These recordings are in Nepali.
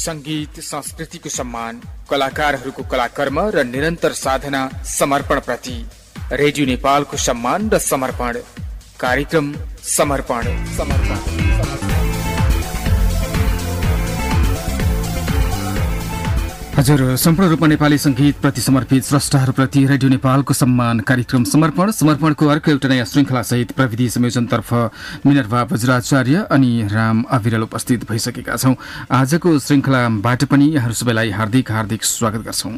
संगीत संस्कृतिको सम्मान, कलाकारहरूको कलाकर्म र निरन्तर साधना समर्पण प्रति रेडियो नेपालको सम्मान र समर्पण। कार्यक्रम समर्पण। हजुर, सम्पूर्ण रूपमा नेपाली संगीत प्रति समर्पित स्रष्टाहरूप्रति रेडियो नेपालको सम्मान कार्यक्रम समर्पण। समर्पणको अर्को एउटा नयाँ श्रृङ्खला सहित प्रविधि संयोजनतर्फ मिनर्वा वज्राचार्य अनि राम अविरल उपस्थित भइसकेका छौं। आजको श्रृङ्खलाबाट पनि यहाँहरू सबैलाई हार्दिक हार्दिक स्वागत गर्छौं।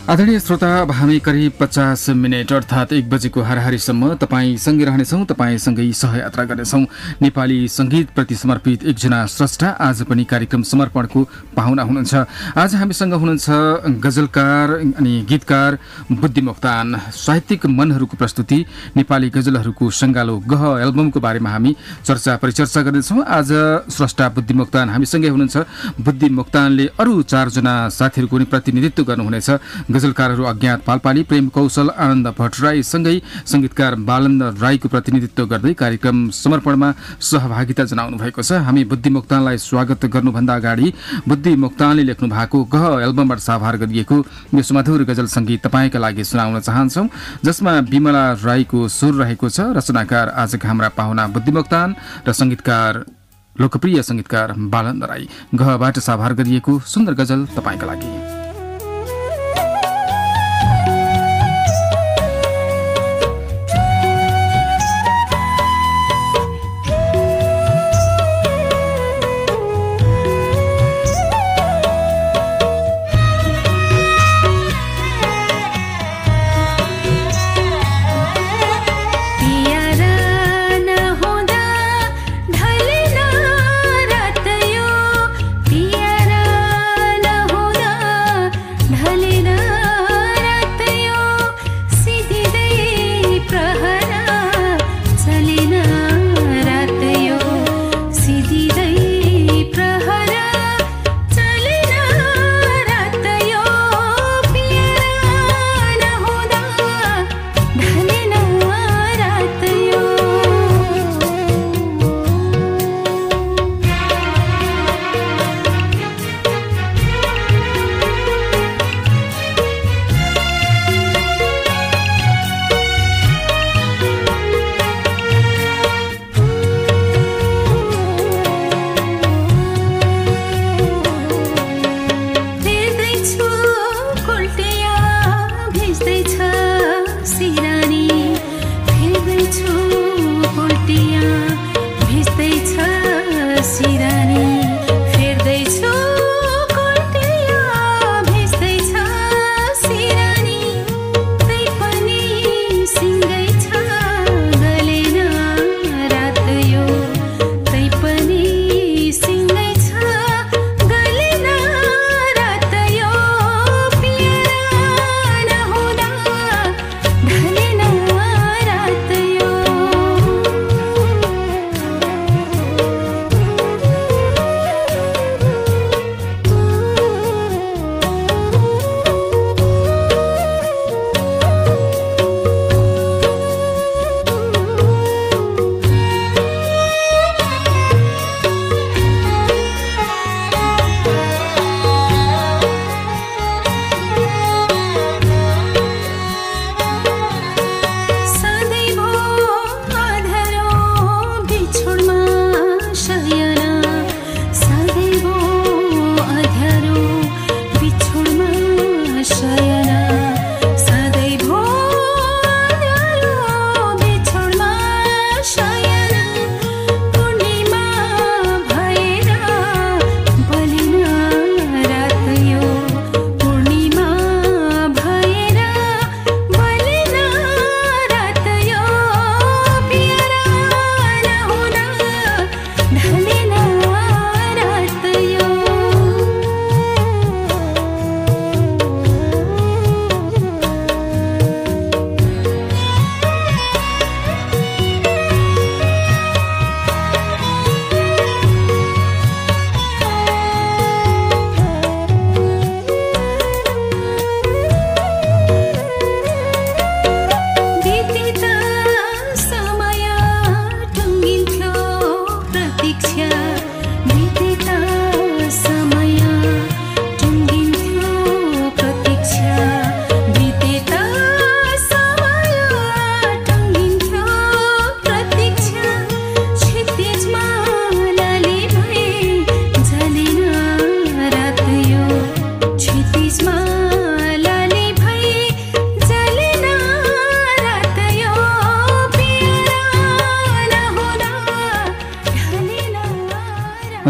आदरणीय श्रोता, अब हामी करिब 50 मिनट अर्थात् 1 बजेको हाराहारीसम्म तपाईसँगै रहनेछौँ, तपाईसँगै सहयात्रा गर्नेछौँ। नेपाली संगीत प्रति समर्पित एकजना स्रष्टा आज पनि कार्यक्रम समर्पणको पाहुना हुनुहुन्छ। आज हामीसँग हुनुहुन्छ गजलकार अनि गीतकार बुद्धि मोक्तान। साहित्यिक मनहरूको प्रस्तुति नेपाली गजलहरूको सङ्गालो गह एल्बमको बारेमा हामी चर्चा परिचर्चा गर्नेछौँ। आज स्रष्टा बुद्धि मोक्तान हामीसँगै हुनुहुन्छ। बुद्धि मोक्तानले अरू 4 जना साथीहरूको पनि प्रतिनिधित्व गर्नुहुनेछ। गजलकारहरू अज्ञात पालपाली, प्रेम कौशल, आनन्द भट्टराई सँगै संगीतकार बालन्द राईको प्रतिनिधित्व गर्दै कार्यक्रम समर्पणमा सहभागिता जनाउनु भएको छ। हामी बुद्धि मोक्तानलाई स्वागत गर्नुभन्दा अगाडि बुद्धि मोक्तानले लेख्नु भएको गह एल्बमबाट साभार गरिएको यो सुमधुर गजल सङ्गीत तपाईँका लागि सुनाउन चाहन्छौँ, जसमा बिमला राईको सुर रहेको छ। रचनाकार आजका हाम्रा पाहुना बुद्धि मोक्तान र संगीतकार लोकप्रिय संगीतकार बालन्द राई। गहबाट साभार गरिएको सुन्दर गजल तपाईँका लागि।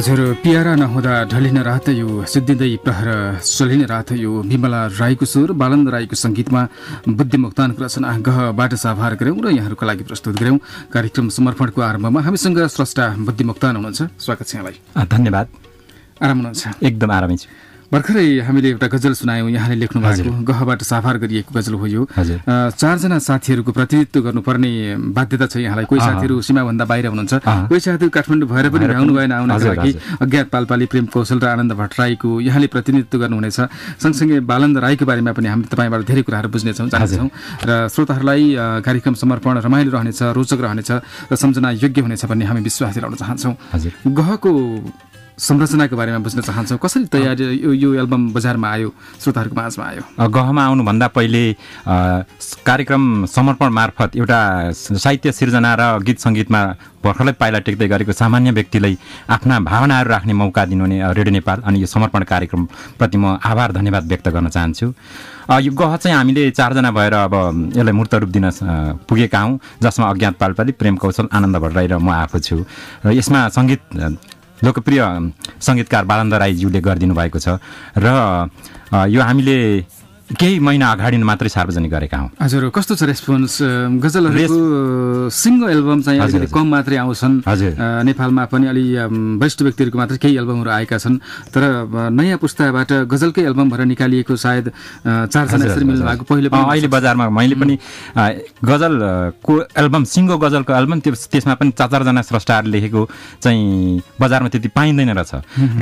हजुर पियारा नहुँदा ढलिन रात यो सिद्धिँदै प्रहर चलिन रात यो विमला राईको स्वर बालन्द राईको सङ्गीतमा बुद्धि मोक्तानको रचना गहबाट साभार गऱ्यौँ र यहाँहरूको लागि प्रस्तुत गऱ्यौँ। कार्यक्रम समर्पणको आरम्भमा हामीसँग स्रष्टा बुद्धि मोक्तान हुनुहुन्छ। स्वागत छ यहाँलाई। धन्यवाद। आराम हुनुहुन्छ? एकदम आरामै छु। भर्खरै हामीले एउटा गजल सुनायौँ, यहाँले लेख्नु भएको गहबाट साभार गरिएको गजल हो यो। 4 जना साथीहरूको प्रतिनिधित्व गर्नुपर्ने बाध्यता छ यहाँलाई। कोही साथीहरू सीमाभन्दा बाहिर हुनुहुन्छ, कोही साथीहरू काठमाडौँ भएर पनि भ्याउनु भएन आउनको लागि। अज्ञात पालपाली प्रेम कौशल र आनन्द भट्टराईको यहाँले प्रतिनिधित्व गर्नुहुनेछ। सँगसँगै बालन्द राईको बारेमा पनि हामीले तपाईँबाट धेरै कुराहरू बुझ्नेछौँ, जानेछौँ र श्रोताहरूलाई कार्यक्रम समर्पण रमाइलो रहनेछ, रोचक रहनेछ र सम्झना योग्य हुनेछ भन्ने हामी विश्वास दिलाउन चाहन्छौँ। गहको संरचनाको बारेमा बुझ्न चाहन्छौँ। कसरी तयारी यो एल्बम बजारमा आयो, श्रोताहरूको माझमा आयो? गहमा आउनुभन्दा पहिले कार्यक्रम समर्पण मार्फत एउटा साहित्य सिर्जना र गीत सङ्गीतमा भर्खरै पाइला टेक्दै गरेको सामान्य व्यक्तिलाई आफ्ना भावनाहरू राख्ने मौका दिनुहुने रेडियो नेपाल अनि यो समर्पण कार्यक्रमप्रति म आभार धन्यवाद व्यक्त गर्न चाहन्छु। यो गह चाहिँ हामीले 4 जना भएर अब यसलाई मूर्त रूप दिन पुगेका हौँ, जसमा अज्ञात पालपाली प्रेम कौशल आनन्द भट्टराई र म आफू छु। र यसमा लोकप्रिय सङ्गीतकार बालन्द राईज्यूले गरिदिनु भएको छ र यो हामीले केही महिना अगाडि मात्रै सार्वजनिक गरेका हौँ। हजुर, कस्तो छ रेस्पोन्स? गजलहरूको सिङ्गो एल्बम चाहिँ अलिकति कम मात्रै आउँछन् नेपालमा पनि, अलि वरिष्ठ व्यक्तिहरूको मात्रै केही एल्बमहरू आएका छन्। तर नयाँ पुस्ताबाट गजलकै एल्बम भएर निकालिएको सायद 4 जना यसरी मिल्नु भएको पहिले पनि अहिले बजारमा मैले पनि गजलको एल्बम, सिङ्गो गजलको एल्बम त्यसमा पनि 4 जना स्रष्टाहरूले लेखेको चाहिँ बजारमा त्यति पाइँदैन रहेछ।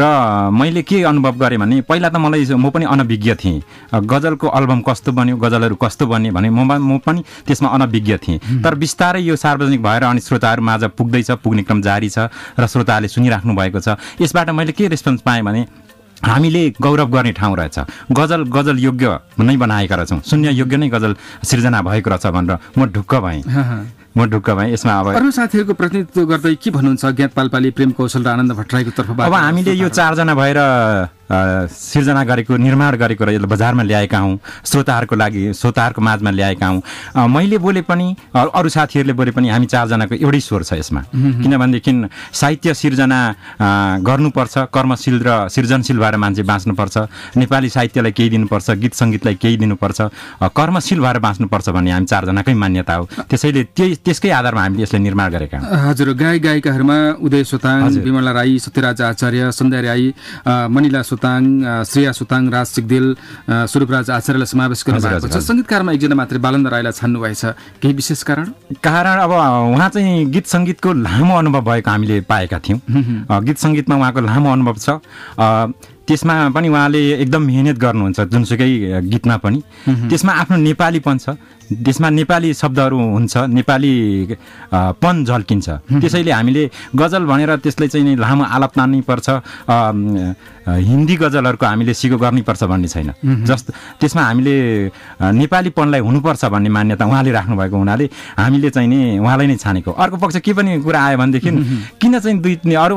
र मैले के अनुभव गरेँ भने पहिला त म पनि अनभिज्ञ थिएँ, गजलको एल्बम कस्तो बन्यो, गजलहरू कस्तो बन्ने भने म पनि त्यसमा अनभिज्ञ थिएँ। तर बिस्तारै यो सार्वजनिक भएर अनि श्रोताहरू माझ पुग्ने क्रम जारी छ र श्रोताहरूले सुनिराख्नु भएको छ। यसबाट मैले के रेस्पोन्स पाएँ भने हामीले गौरव गर्ने ठाउँ रहेछ, गजल योग्य नै बनाएका रहेछौँ, सुन्ने योग्य नै गजल सिर्जना भएको रहेछ भनेर म ढुक्क भएँ। यसमा अब अरू साथीहरूको प्रतिनिधित्व गर्दै के भन्नुहुन्छ अज्ञात पालपाली प्रेम कौशल र आनन्द भट्टराईको तर्फबाट? अब हामीले यो 4 जना भएर सिर्जना गरेको, निर्माण गरेको र यसलाई बजारमा ल्याएका हौँ, श्रोताहरूको माझमा ल्याएका हौँ। मैले बोले पनि अरू साथीहरूले बोले पनि हामी 4 जनाको एउटै स्वर छ यसमा। किनभनेदेखि साहित्य सिर्जना गर्नुपर्छ, कर्मशील र सृजनशील भएर मान्छे बाँच्नुपर्छ, नेपाली साहित्यलाई केही दिनुपर्छ, गीत सङ्गीतलाई केही दिनुपर्छ, कर्मशील भएर बाँच्नुपर्छ भन्ने हामी 4 जनाकै मान्यता हो। त्यसैले त्यसकै आधारमा हामीले यसलाई निर्माण गरेका हौँ। हजुर, गायिकाहरूमा उदय सोताङ, विमला राई, सत्यराज आचार्य, सन्ध्या राई, मनिला सोताङ, श्रेया सोताङ, राज सिग्देल, स्वरूपराज आचार्यलाई समावेश गर्नुभएको छ। सङ्गीतकारमा एकजना मात्रै बालन्द राईलाई छान्नु भएछ, केही विशेष कारण? अब उहाँ चाहिँ गीत सङ्गीतको लामो अनुभव भएको हामीले पाएका थियौँ। गीत सङ्गीतमा उहाँको लामो अनुभव छ। त्यसमा पनि उहाँले एकदम मेहनत गर्नुहुन्छ, जुनसुकै गीतमा पनि त्यसमा आफ्नो नेपालीपन छ, त्यसमा नेपाली शब्दहरू हुन्छ, नेपाली पन झल्किन्छ। त्यसैले हामीले गजल भनेर त्यसलाई चाहिँ लामो आलाप तान्नै पर्छ, हिन्दी गजलहरूको हामीले सिको गर्नुपर्छ भन्ने छैन। त्यसमा हामीले नेपालीपनलाई हुनुपर्छ भन्ने मान्यता उहाँले राख्नुभएको हुनाले हामीले चाहिँ नि उहाँलाई नै छानेको। अर्को पक्ष के पनि कुरा आयो भनेदेखि किन चाहिँ अरू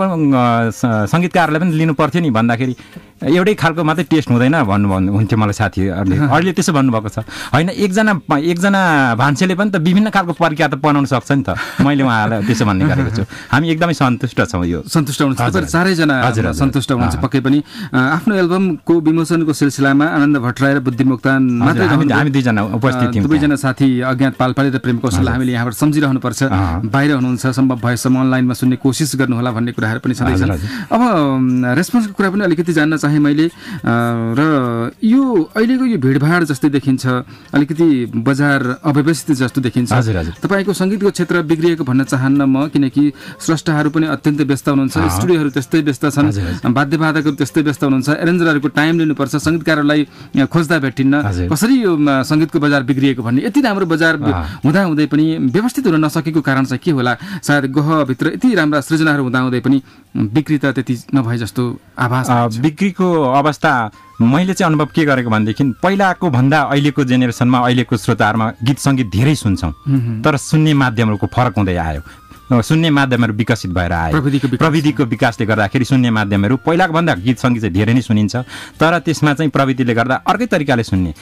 सङ्गीतकारहरूलाई पनि लिनु पर्थ्यो नि भन्दाखेरि एउटै खालको मात्रै टेस्ट हुँदैन भन्नुहुन्थ्यो मलाई साथीहरूले। अहिले त्यसो भन्नुभएको छ। होइन, एकजना भान्सेले पनि त विभिन्न खालको प्रक्रिया त बनाउन सक्छ नि त। मैले उहाँलाई त्यसो भन्ने गरेको छु। हामी एकदमै सन्तुष्ट छौँ। यो सन्तुष्ट हुनुहुन्छ? 4 जना सन्तुष्ट हुनुहुन्छ पक्कै पनि। आफ्नो एल्बमको विमोचनको सिलसिलामा आनन्द भट्टराई र बुद्धि मोक्तान मात्रै हामी 2 जना उपस्थित थियौँ। 2 जना साथी अज्ञात पालपाली र प्रेम कौशललाई हामीले यहाँबाट सम्झिरहनुपर्छ। बाहिर हुनुहुन्छ, सम्भव भएसम्म अनलाइनमा सुन्ने कोसिस गर्नुहोला भन्ने कुराहरू पनि छँदैछन्। अब रेस्पोन्सको कुरा पनि अलिकति जान्न चाहे मैले। र यो अहिलेको यो भिडभाड जस्तै देखिन्छ, अलिकति बजार अव्यवस्थित जस्तो देखिन्छ। तपाईँको सङ्गीतको क्षेत्र बिग्रिएको भन्न चाहन्न म, किनकि स्रष्टाहरू पनि अत्यन्तै व्यस्त हुनुहुन्छ, स्टुडियोहरू त्यस्तै व्यस्त छन्, वाद्यवादकहरू त्यस्तै व्यस्त हुनुहुन्छ, एरेन्जरहरूको टाइम लिनुपर्छ, सङ्गीतकारहरूलाई खोज्दा भेटिन्न। कसरी यो सङ्गीतको बजार बिग्रिएको भन्ने, यति राम्रो बजार हुँदाहुँदै पनि व्यवस्थित हुन नसकेको कारण चाहिँ के होला? सायद गहभित्र यति राम्रा सृजनाहरू हुँदाहुँदै पनि बिक्री त त्यति नभए जस्तो आभास। बिक्रीको अवस्था मैले चाहिँ अनुभव के गरेको भनेदेखि पहिलाको भन्दा अहिलेको जेनेरेसनमा, अहिलेको श्रोताहरूमा गीत सङ्गीत धेरै सुन्छौँ, तर सुन्ने माध्यमहरूको फरक हुँदै आयो। सुन्ने माध्यमहरू विकसित भएर आए। प्रविधिको विकासले गर्दाखेरि सुन्ने माध्यमहरू पहिलाको भन्दा गीत सङ्गीत चाहिँ धेरै नै सुनिन्छ, तर त्यसमा चाहिँ प्रविधिले गर्दा अर्कै तरिकाले सुन्ने,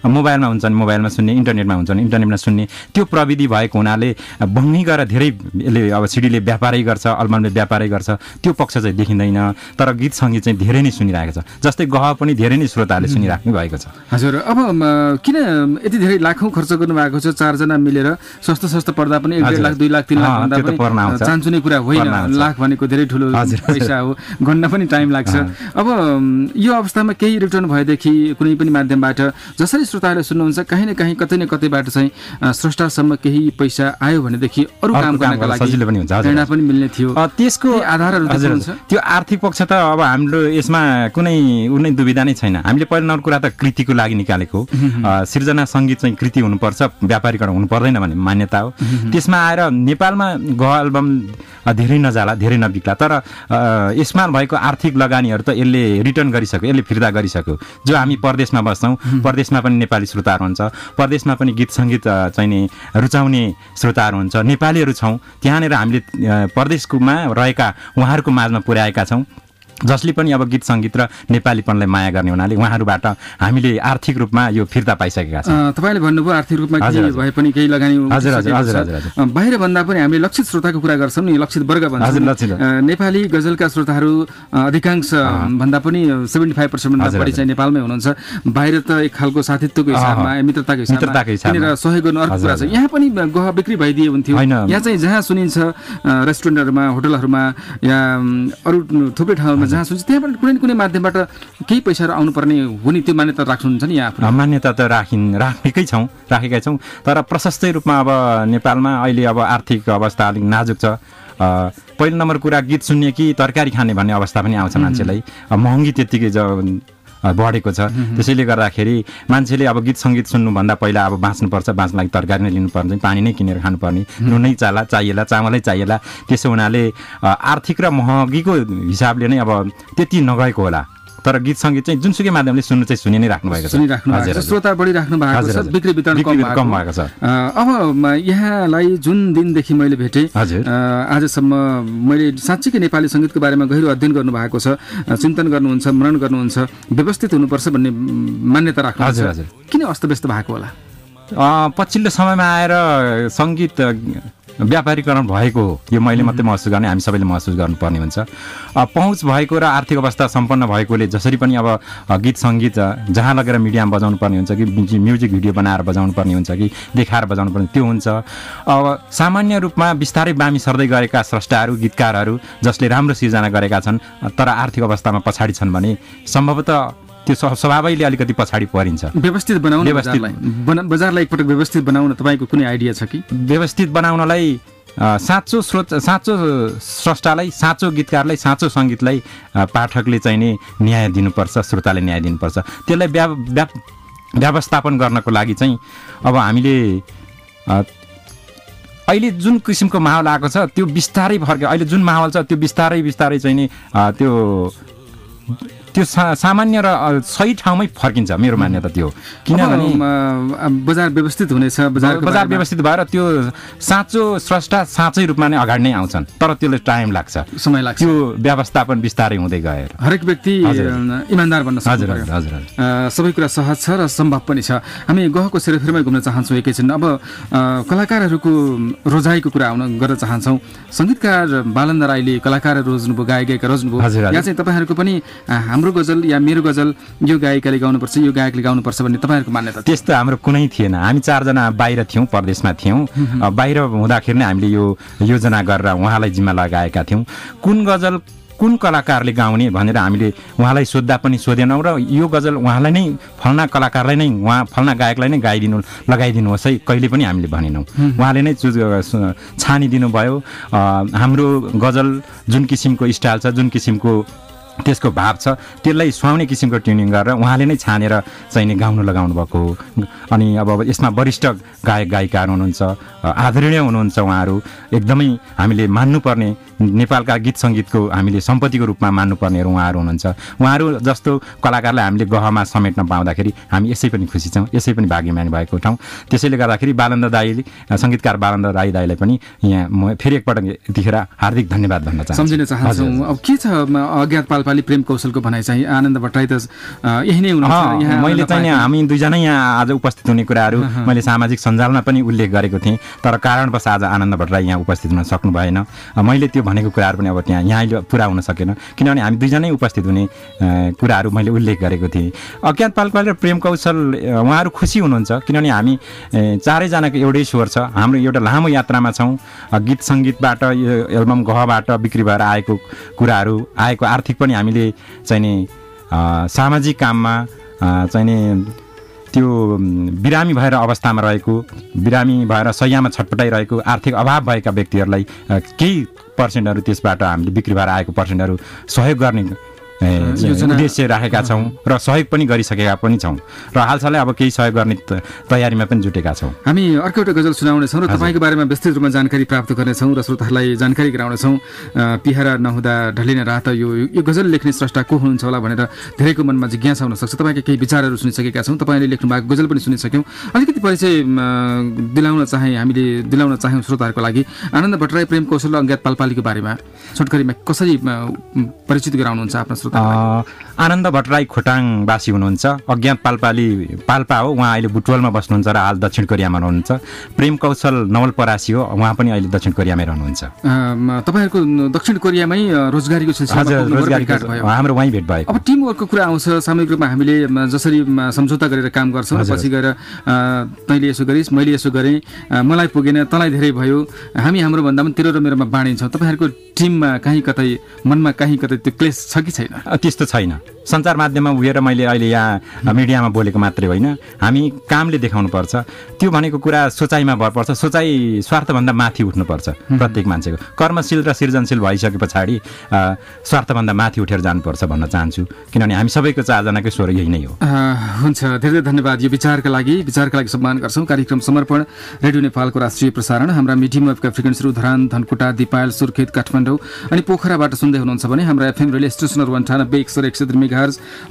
मोबाइलमा हुन्छ भने मोबाइलमा सुन्ने, इन्टरनेटमा हुन्छ भने इन्टरनेटमा सुन्ने, त्यो प्रविधि भएको हुनाले बङ्गी गएर धेरै यसले अब सिडीले व्यापारै गर्छ, अल्बमले व्यापारै गर्छ, त्यो पक्ष चाहिँ देखिँदैन। तर गीत सङ्गीत चाहिँ धेरै नै सुनिरहेको छ, जस्तै गह पनि धेरै नै श्रोताले सुनिराख्नु भएको छ। हजुर, अब किन यति धेरै लाखौँ खर्च गर्नुभएको छ? 4 जना मिलेर सस्तो पर्दा पनि 1.5 लाख 2 लाख 3 लाख भन्दा पनि चान्चुने कुरा होइन। लाख भनेको धेरै ठुलो पैसा हो, गन्न पनि टाइम लाग्छ। अब यो अवस्थामा केही रिटर्न भएदेखि कुनै पनि माध्यमबाट जसरी श्रोताहरूले सुन्नुहुन्छ, काहीँ न काहीँ कतै न कतैबाट चाहिँ स्रष्टासम्म केही पैसा आयो भनेदेखि अरू काम गर्नका लागि सजिलो पनि हुन्छ, प्रेरणा पनि मिल्ने थियो। त्यसको आधारहरू हुन्छ। त्यो आर्थिक पक्ष त अब हाम्रो यसमा कुनै दुविधा नै छैन। हामीले पहिलो नम्बर कुरा त कृतिको लागि निकालेको सृजना सङ्गीत चाहिँ कृति हुनुपर्छ, व्यापारीकरण हुनु पर्दैन भन्ने मान्यता हो। त्यसमा आएर नेपालमा गह एल्बम धेरै नजाला, धेरै नबिक्ला, तर यसमा भएको आर्थिक लगानीहरू त यसले रिटर्न गरिसक्यो, यसले फिर्ता गरिसक्यो। जो हामी परदेशमा बस्छौँ, परदेशमा पनि नेपाली श्रोताहरू हुन्छ, परदेशमा पनि गीत सङ्गीत चाहिँ नि रुचाउने श्रोताहरू हुन्छ, नेपालीहरू छौँ। त्यहाँनिर हामीले परदेशमा रहेका उहाँहरूको माझमा पुर्याएका छौँ, जसले पनि अब गीत सङ्गीत र नेपालीपनलाई माया गर्ने हुनाले उहाँहरूबाट हामीले आर्थिक रूपमा यो फिर्ता पाइसकेका छौँ। तपाईँले भन्नुभयो आर्थिक रूपमा केही भए पनि केही लगानी बाहिर भन्दा पनि हामीले लक्षित श्रोताको कुरा गर्छौँ नि, लक्षित वर्ग भन्छौँ। नेपाली गजलका श्रोताहरू अधिकांश भन्दा पनि 75% भन्दा बढी चाहिँ नेपालमै हुनुहुन्छ। बाहिर त एक खालको साथीत्वको हिसाबमा, मित्रताको हिसाबमा सहयोग गर्नु अर्को कुरा छ। यहाँ पनि गह बिक्री भइदिए हुन्थ्यो। यहाँ चाहिँ जहाँ सुनिन्छ, रेस्टुरेन्टहरूमा, होटलहरूमा या अरू थुप्रै ठाउँमा जहाँ सुन्छ, त्यहाँबाट कुनै न कुनै माध्यमबाट केही पैसाहरू आउनुपर्ने हुने त्यो मान्यता राख्नुहुन्छ नि? यहाँ मान्यता त राखेकै छौँ, तर प्रशस्तै रूपमा अब नेपालमा अहिले अब आर्थिक अवस्था अलिक नाजुक छ। पहिलो नम्बर कुरा गीत सुन्ने कि तरकारी खाने भन्ने अवस्था पनि आउँछ मान्छेलाई, महँगी त्यत्तिकै बढेको छ। त्यसैले गर्दाखेरि मान्छेले अब गीत सङ्गीत सुन्नुभन्दा पहिला अब बाँच्नुपर्छ, बाँच्न लागि तरकारी नै लिनुपर्ने, पानी नै किनेर खानुपर्ने, नुनै चाहिएला, चामलै चाहिएला। त्यसो हुनाले आर्थिक र महँगीको हिसाबले नै अब त्यति नगएको होला, तर गीत सङ्गीत चाहिँ जुनसुकै माध्यमले सुन्नु चाहिँ सुनि नै राख्नु भएको छ। श्रोता बढिराख्नु भएको छ, बिक्री वितरण कम भएको छ। अब यहाँलाई जुन दिनदेखि मैले भेटेँ आजसम्म मैले साँच्चीकै नेपाली सङ्गीतको बारेमा गहिरो अध्ययन गर्नुभएको छ, चिन्तन गर्नुहुन्छ, मनन गर्नुहुन्छ, व्यवस्थित हुनुपर्छ भन्ने मान्यता राख्नुहुन्छ। किन अस्तव्यस्त भएको होला? पछिल्लो समयमा आएर सङ्गीत व्यापारीकरण भएको हो, यो मैले मात्रै महसुस गर्ने, हामी सबैले महसुस गर्नुपर्ने हुन्छ। पहुँच भएको र आर्थिक अवस्था सम्पन्न भएकोले जसरी पनि अब गीत सङ्गीत जहाँ लगेर मिडियामा बजाउनु पर्ने हुन्छ कि म्युजिक भिडियो बनाएर बजाउनु पर्ने हुन्छ कि देखाएर बजाउनु पर्ने, त्यो हुन्छ। अब सामान्य रूपमा बिस्तारै बामी सर्दै गरेका स्रष्टाहरू, गीतकारहरू जसले राम्रो सिर्जना गरेका छन् तर आर्थिक अवस्थामा पछाडि छन् भने सम्भवतः त्यो स्वभावैले अलिकति पछाडि परिन्छ। व्यवस्थित बनाउन, बजारलाई एकपटक व्यवस्थित बनाउन तपाईँको कुनै आइडिया छ कि? व्यवस्थित बनाउनलाई साँचो स्रष्टालाई, साँचो गीतकारलाई, साँचो सङ्गीतलाई पाठकले चाहिँ नि न्याय दिनुपर्छ, श्रोताले न्याय दिनुपर्छ। त्यसलाई व्यवस्थापन गर्नको लागि चाहिँ अब हामीले अहिले जुन किसिमको माहौल आएको छ त्यो बिस्तारै फर्क्यो। अहिले जुन माहौल छ त्यो बिस्तारै चाहिँ नि त्यो सामान्य र सही ठाउँमै फर्किन्छ, मेरो मान्यता त्यो। किनभने बजार व्यवस्थित हुनेछ, बजार व्यवस्थित भएर त्यो साँचो स्रष्टा साँचै रूपमा नै अगाडि नै आउँछन्, तर त्यसले टाइम लाग्छ, समय लाग्छ। त्यो व्यवस्थापन बिस्तारै हुँदै गएर हरेक व्यक्ति इमान्दार बन्न सक्छ। सबै कुरा सहज छ र सम्भव पनि छ। हामी गहको सेरोफेरोमै घुम्न चाहन्छौँ एकैछिन। अब कलाकारहरूको रोजाइको कुरा गर्न चाहन्छौँ। सङ्गीतकार बालन्द राईले कलाकार रोज्नुभयो, गायिका रोज्नुभयो। यहाँ चाहिँ तपाईँहरूको पनि हाम्रो गजल या मेरो गजल यो गायिकाले गाउनुपर्छ, यो गायकले गाउनुपर्छ भन्ने तपाईँहरूको मान्यता? त्यस्तो हाम्रो कुनै थिएन। हामी 4 जना बाहिर थियौँ, परदेशमा थियौँ। बाहिर हुँदाखेरि नै हामीले यो योजना गरेर उहाँलाई जिम्मा लगाएका थियौँ। कुन गजल कुन कलाकारले गाउने भनेर हामीले उहाँलाई सोद्धा पनि सोधेनौँ र यो गजल उहाँलाई नै, फल्ना कलाकारलाई नै, फल्ना गायकलाई नै लगाइदिनुहोस् है, कहिले पनि हामीले भनेनौँ। उहाँले नै छानिदिनु भयो। हाम्रो गजल जुन किसिमको स्टाइल छ, जुन किसिमको त्यसको भाव छ त्यसलाई सुहाउने किसिमको ट्युनिङ गरेर उहाँले नै छानेर चाहिँ नि गाउन लगाउनु भएको हो। अनि अब यसमा वरिष्ठ गायक गायिकाहरू हुनुहुन्छ, आदरणीय हुनुहुन्छ, उहाँहरू एकदमै हामीले मान्नुपर्ने नेपालका गीत सङ्गीतको हामीले सम्पत्तिको रूपमा मान्नुपर्नेहरू उहाँहरू हुनुहुन्छ। उहाँहरू जस्तो कलाकारलाई हामीले गहमा समेट्न पाउँदाखेरि हामी यसै पनि खुसी छौँ, यसै पनि भाग्यमानी भएको ठाउँ। त्यसैले गर्दाखेरि बालन्द दाईले, सङ्गीतकार बालन्द राई दाईलाई पनि यहाँ म फेरि एकपटक यतिखेर हार्दिक धन्यवाद भन्न चाहन्छु। सम्झिन चाहन्छौँ। अब के छ अज्ञात पालपाली प्रेम कौशलको भनाइ चाहिँ आनन्द भट्टराई त यही नै हुनुहुन्छ। मैले चाहिँ हामी दुईजनै यहाँ आज उपस्थित हुने कुराहरू मैले सामाजिक सञ्जालमा पनि उल्लेख गरेको थिएँ, तर कारणवश आज आनन्द भट्टराई यहाँ उपस्थित हुन सक्नु भएन। मैले त्यो भनेको कुराहरू पनि अब त्यहाँ यहाँ पुरा हुन सकेन, किनभने हामी दुईजनै उपस्थित हुने कुराहरू मैले उल्लेख गरेको थिएँ। अज्ञात पालपाली र प्रेम कौशल उहाँहरू खुसी हुनुहुन्छ, किनभने हामी चारैजनाको एउटै स्वर छ। हाम्रो एउटा लामो यात्रामा छौँ। गीत सङ्गीतबाट, यो एल्बम गहबाट बिक्री भएर आएको कुराहरू, आएको आर्थिक पनि हामीले चाहिँ नि सामाजिक काममा चाहिँ नि त्यो बिरामी भएर अवस्थामा रहेको, बिरामी भएर शैय्यामा छटपटाइरहेको, आर्थिक अभाव भएका व्यक्तिहरूलाई केही पर्सेन्टहरू त्यसबाट हामीले बिक्री भएर आएको पर्सेन्टहरू सहयोग गर्ने उद्देश्य राखेका छौँ र सहयोग पनि गरिसकेका पनि छौँ र हालसालै अब केही सहयोग गर्ने तयारीमा पनि जुटेका छौँ। हामी अर्को एउटा गजल सुनाउनेछौँ र तपाईँको बारेमा विस्तृत रूपमा जानकारी प्राप्त गर्नेछौँ र श्रोताहरूलाई जानकारी गराउनेछौँ। पिहारा नहुँदा ढलिने रात, यो गजल लेख्ने स्रष्टा को हुनुहुन्छ होला भनेर धेरैको मनमा जिज्ञासा हुनसक्छ। तपाईँका केही विचारहरू सुनिसकेका छौँ, तपाईँले लेख्नु भएको गजल पनि सुनिसक्यौँ। अलिकति परिचय दिलाउन चाह्यौँ श्रोताहरूको लागि। आनन्द भट्टराई, प्रेम कौशल र अज्ञात पालपालीको बारेमा छोटकरीमा कसरी परिचित गराउनुहुन्छ आफ्नो श्रोता? आनन्द भट्टराई खोटाङवासी हुनुहुन्छ। अज्ञात पालपाली पाल्पा हो, उहाँ अहिले बुटवलमा बस्नुहुन्छ र हाल दक्षिण कोरियामा रहनुहुन्छ। प्रेम कौशल नवलपरासी हो, उहाँ पनि अहिले दक्षिण कोरियामै रहनुहुन्छ। तपाईँहरूको दक्षिण कोरियामै रोजगारीको सिलसिलामा हाम्रो वहीँ भेट भयो। अब टिमवर्कको कुरा आउँछ। सामूहिक रूपमा हामीले जसरी सम्झौता गरेर काम गर्छौँ, पछि गएर तैँले यसो गरिस्, मैले यसो गरेँ, मलाई पुगेन, तँलाई धेरै भयो, हामी हाम्रो भन्दा पनि तेरो र मेरोमा बाँडिन्छौँ। तपाईँहरूको टिममा कहीँ कतै मनमा कहीँ कतै त्यो क्लेश छ कि छैन? त्यस्तो छैन। सञ्चार माध्यममा उभिएर मैले अहिले यहाँ मिडियामा बोलेको मात्रै होइन, हामी कामले देखाउनुपर्छ। त्यो भनेको कुरा सोचाइमा भर पर्छ। सोचाइ स्वार्थभन्दा माथि उठ्नुपर्छ प्रत्येक मान्छेको। कर्मशील र सृजनशील भइसके पछाडि स्वार्थभन्दा माथि उठेर जानुपर्छ भन्न चाहन्छु, किनभने हामी सबैको चारजनाकै स्वर यही नै हो। हुन्छ, धेरै धन्यवाद यो विचारका लागि सम्मान गर्छौँ। कार्यक्रम समर्पण रेडियो नेपालको राष्ट्रिय प्रसारण हाम्रा मिडियम वेभका फ्रिक्वेन्सीहरू धरान, धनकुटा, दिपायल, सुर्खेत, काठमाडौँ अनि पोखराबाट सुन्दै हुनुहुन्छ भने हाम्रा एफएम रेडियो स्टेसनहरू 98.1 मेगाहर्ज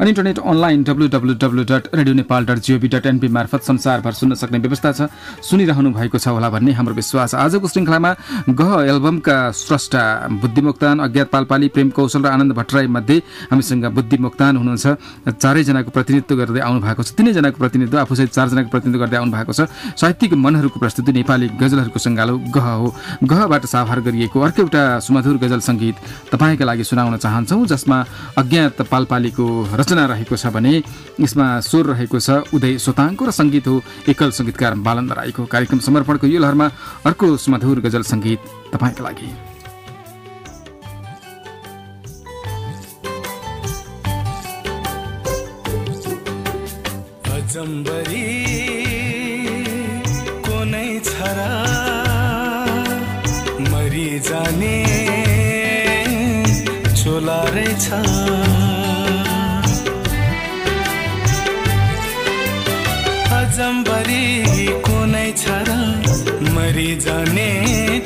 अनि इन्टरनेट अनलाइन www.radionepal.gov.np मार्फत संसारभर सुन्न सक्ने व्यवस्था छ। सुनिरहनु भएको छ होला भन्ने हाम्रो विश्वास। आजको श्रृङ्खलामा गह एल्बमका स्रष्टा बुद्धि मोक्तान, अज्ञात पालपाली, प्रेम कौशल र आनन्द भट्टराई मध्ये हामीसँग बुद्धि मोक्तान हुनुहुन्छ। चारैजनाको प्रतिनिधित्व गर्दै आउनु भएको छ। तिनैजनाको प्रतिनिधित्व, आफूसहित चारजनाको प्रतिनिधित्व गर्दै आउनु भएको छ। साहित्यिक मनहरूको प्रस्तुति नेपाली गजलहरूको सङ्गालो गह हो। गहबाट साभार गरिएको अर्को एउटा सुमधुर गजल सङ्गीत तपाईँका लागि सुनाउन चाहन्छौँ, जसमा अज्ञात पालपालीको रचना रहेको छ भने यसमा स्वर रहेको छ उदय सोताङको र सङ्गीत हो एकल सङ्गीतकार बालन्द राईको। कार्यक्रम समर्पणको यो लहरमा अर्को सुमधुर गजल सङ्गीत तपाईँका लागि। अजम्बरी कुनै छरा मरि जाने चोला रहेछ। अजम्बरी कुनै छरा मरि जाने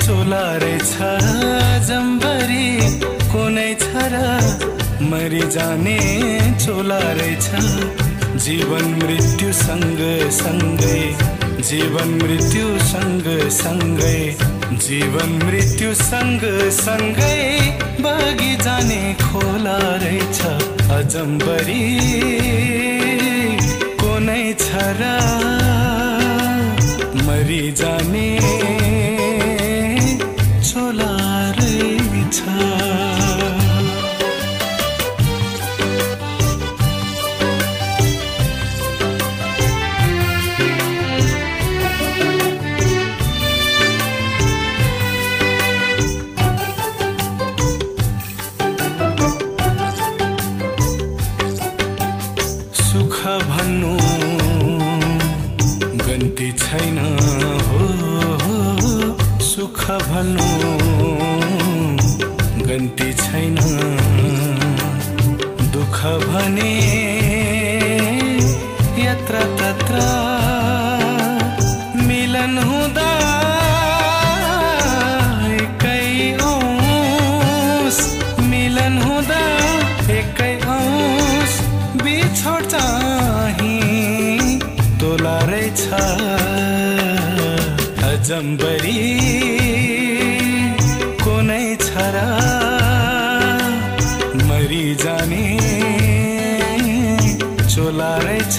चोला रहेछ। अजम्बरी कुनै छरा मरि जाने चोला रहेछ। जीवन मृत्यु सँग सँगै, जीवन मृत्यु सँग सँगै, जीवन मृत्यु सँग सँगै बगी जाने खोला रहेछ। अजम्बरी कुनै छरा मरि जाने चोला रहेछ। छैन हो सुख भन्नु गन्ती छैन। सुख भने यत्र तत्र मिलन हुँदा एकै औँस मिलन हुँदा एकै औँस बिछोड चाहिँ तोला रहेछ अजम्बरी कुनै छ र मरि जाने चोला रहेछ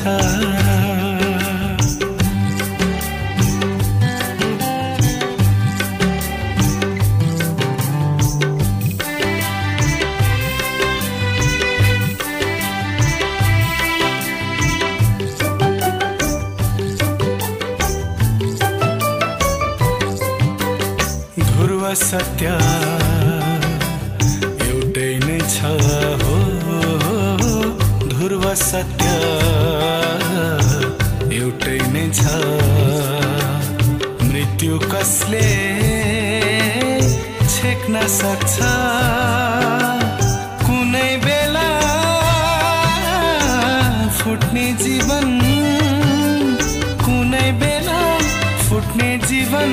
ध्रुव सत्य एउटै नै छ हो ध्रुव सत्य एउटै नै छ मृत्यु कसले छेक्न सक्छ कुनै बेला फुट्ने जीवन कुनै बेला फुट्ने जीवन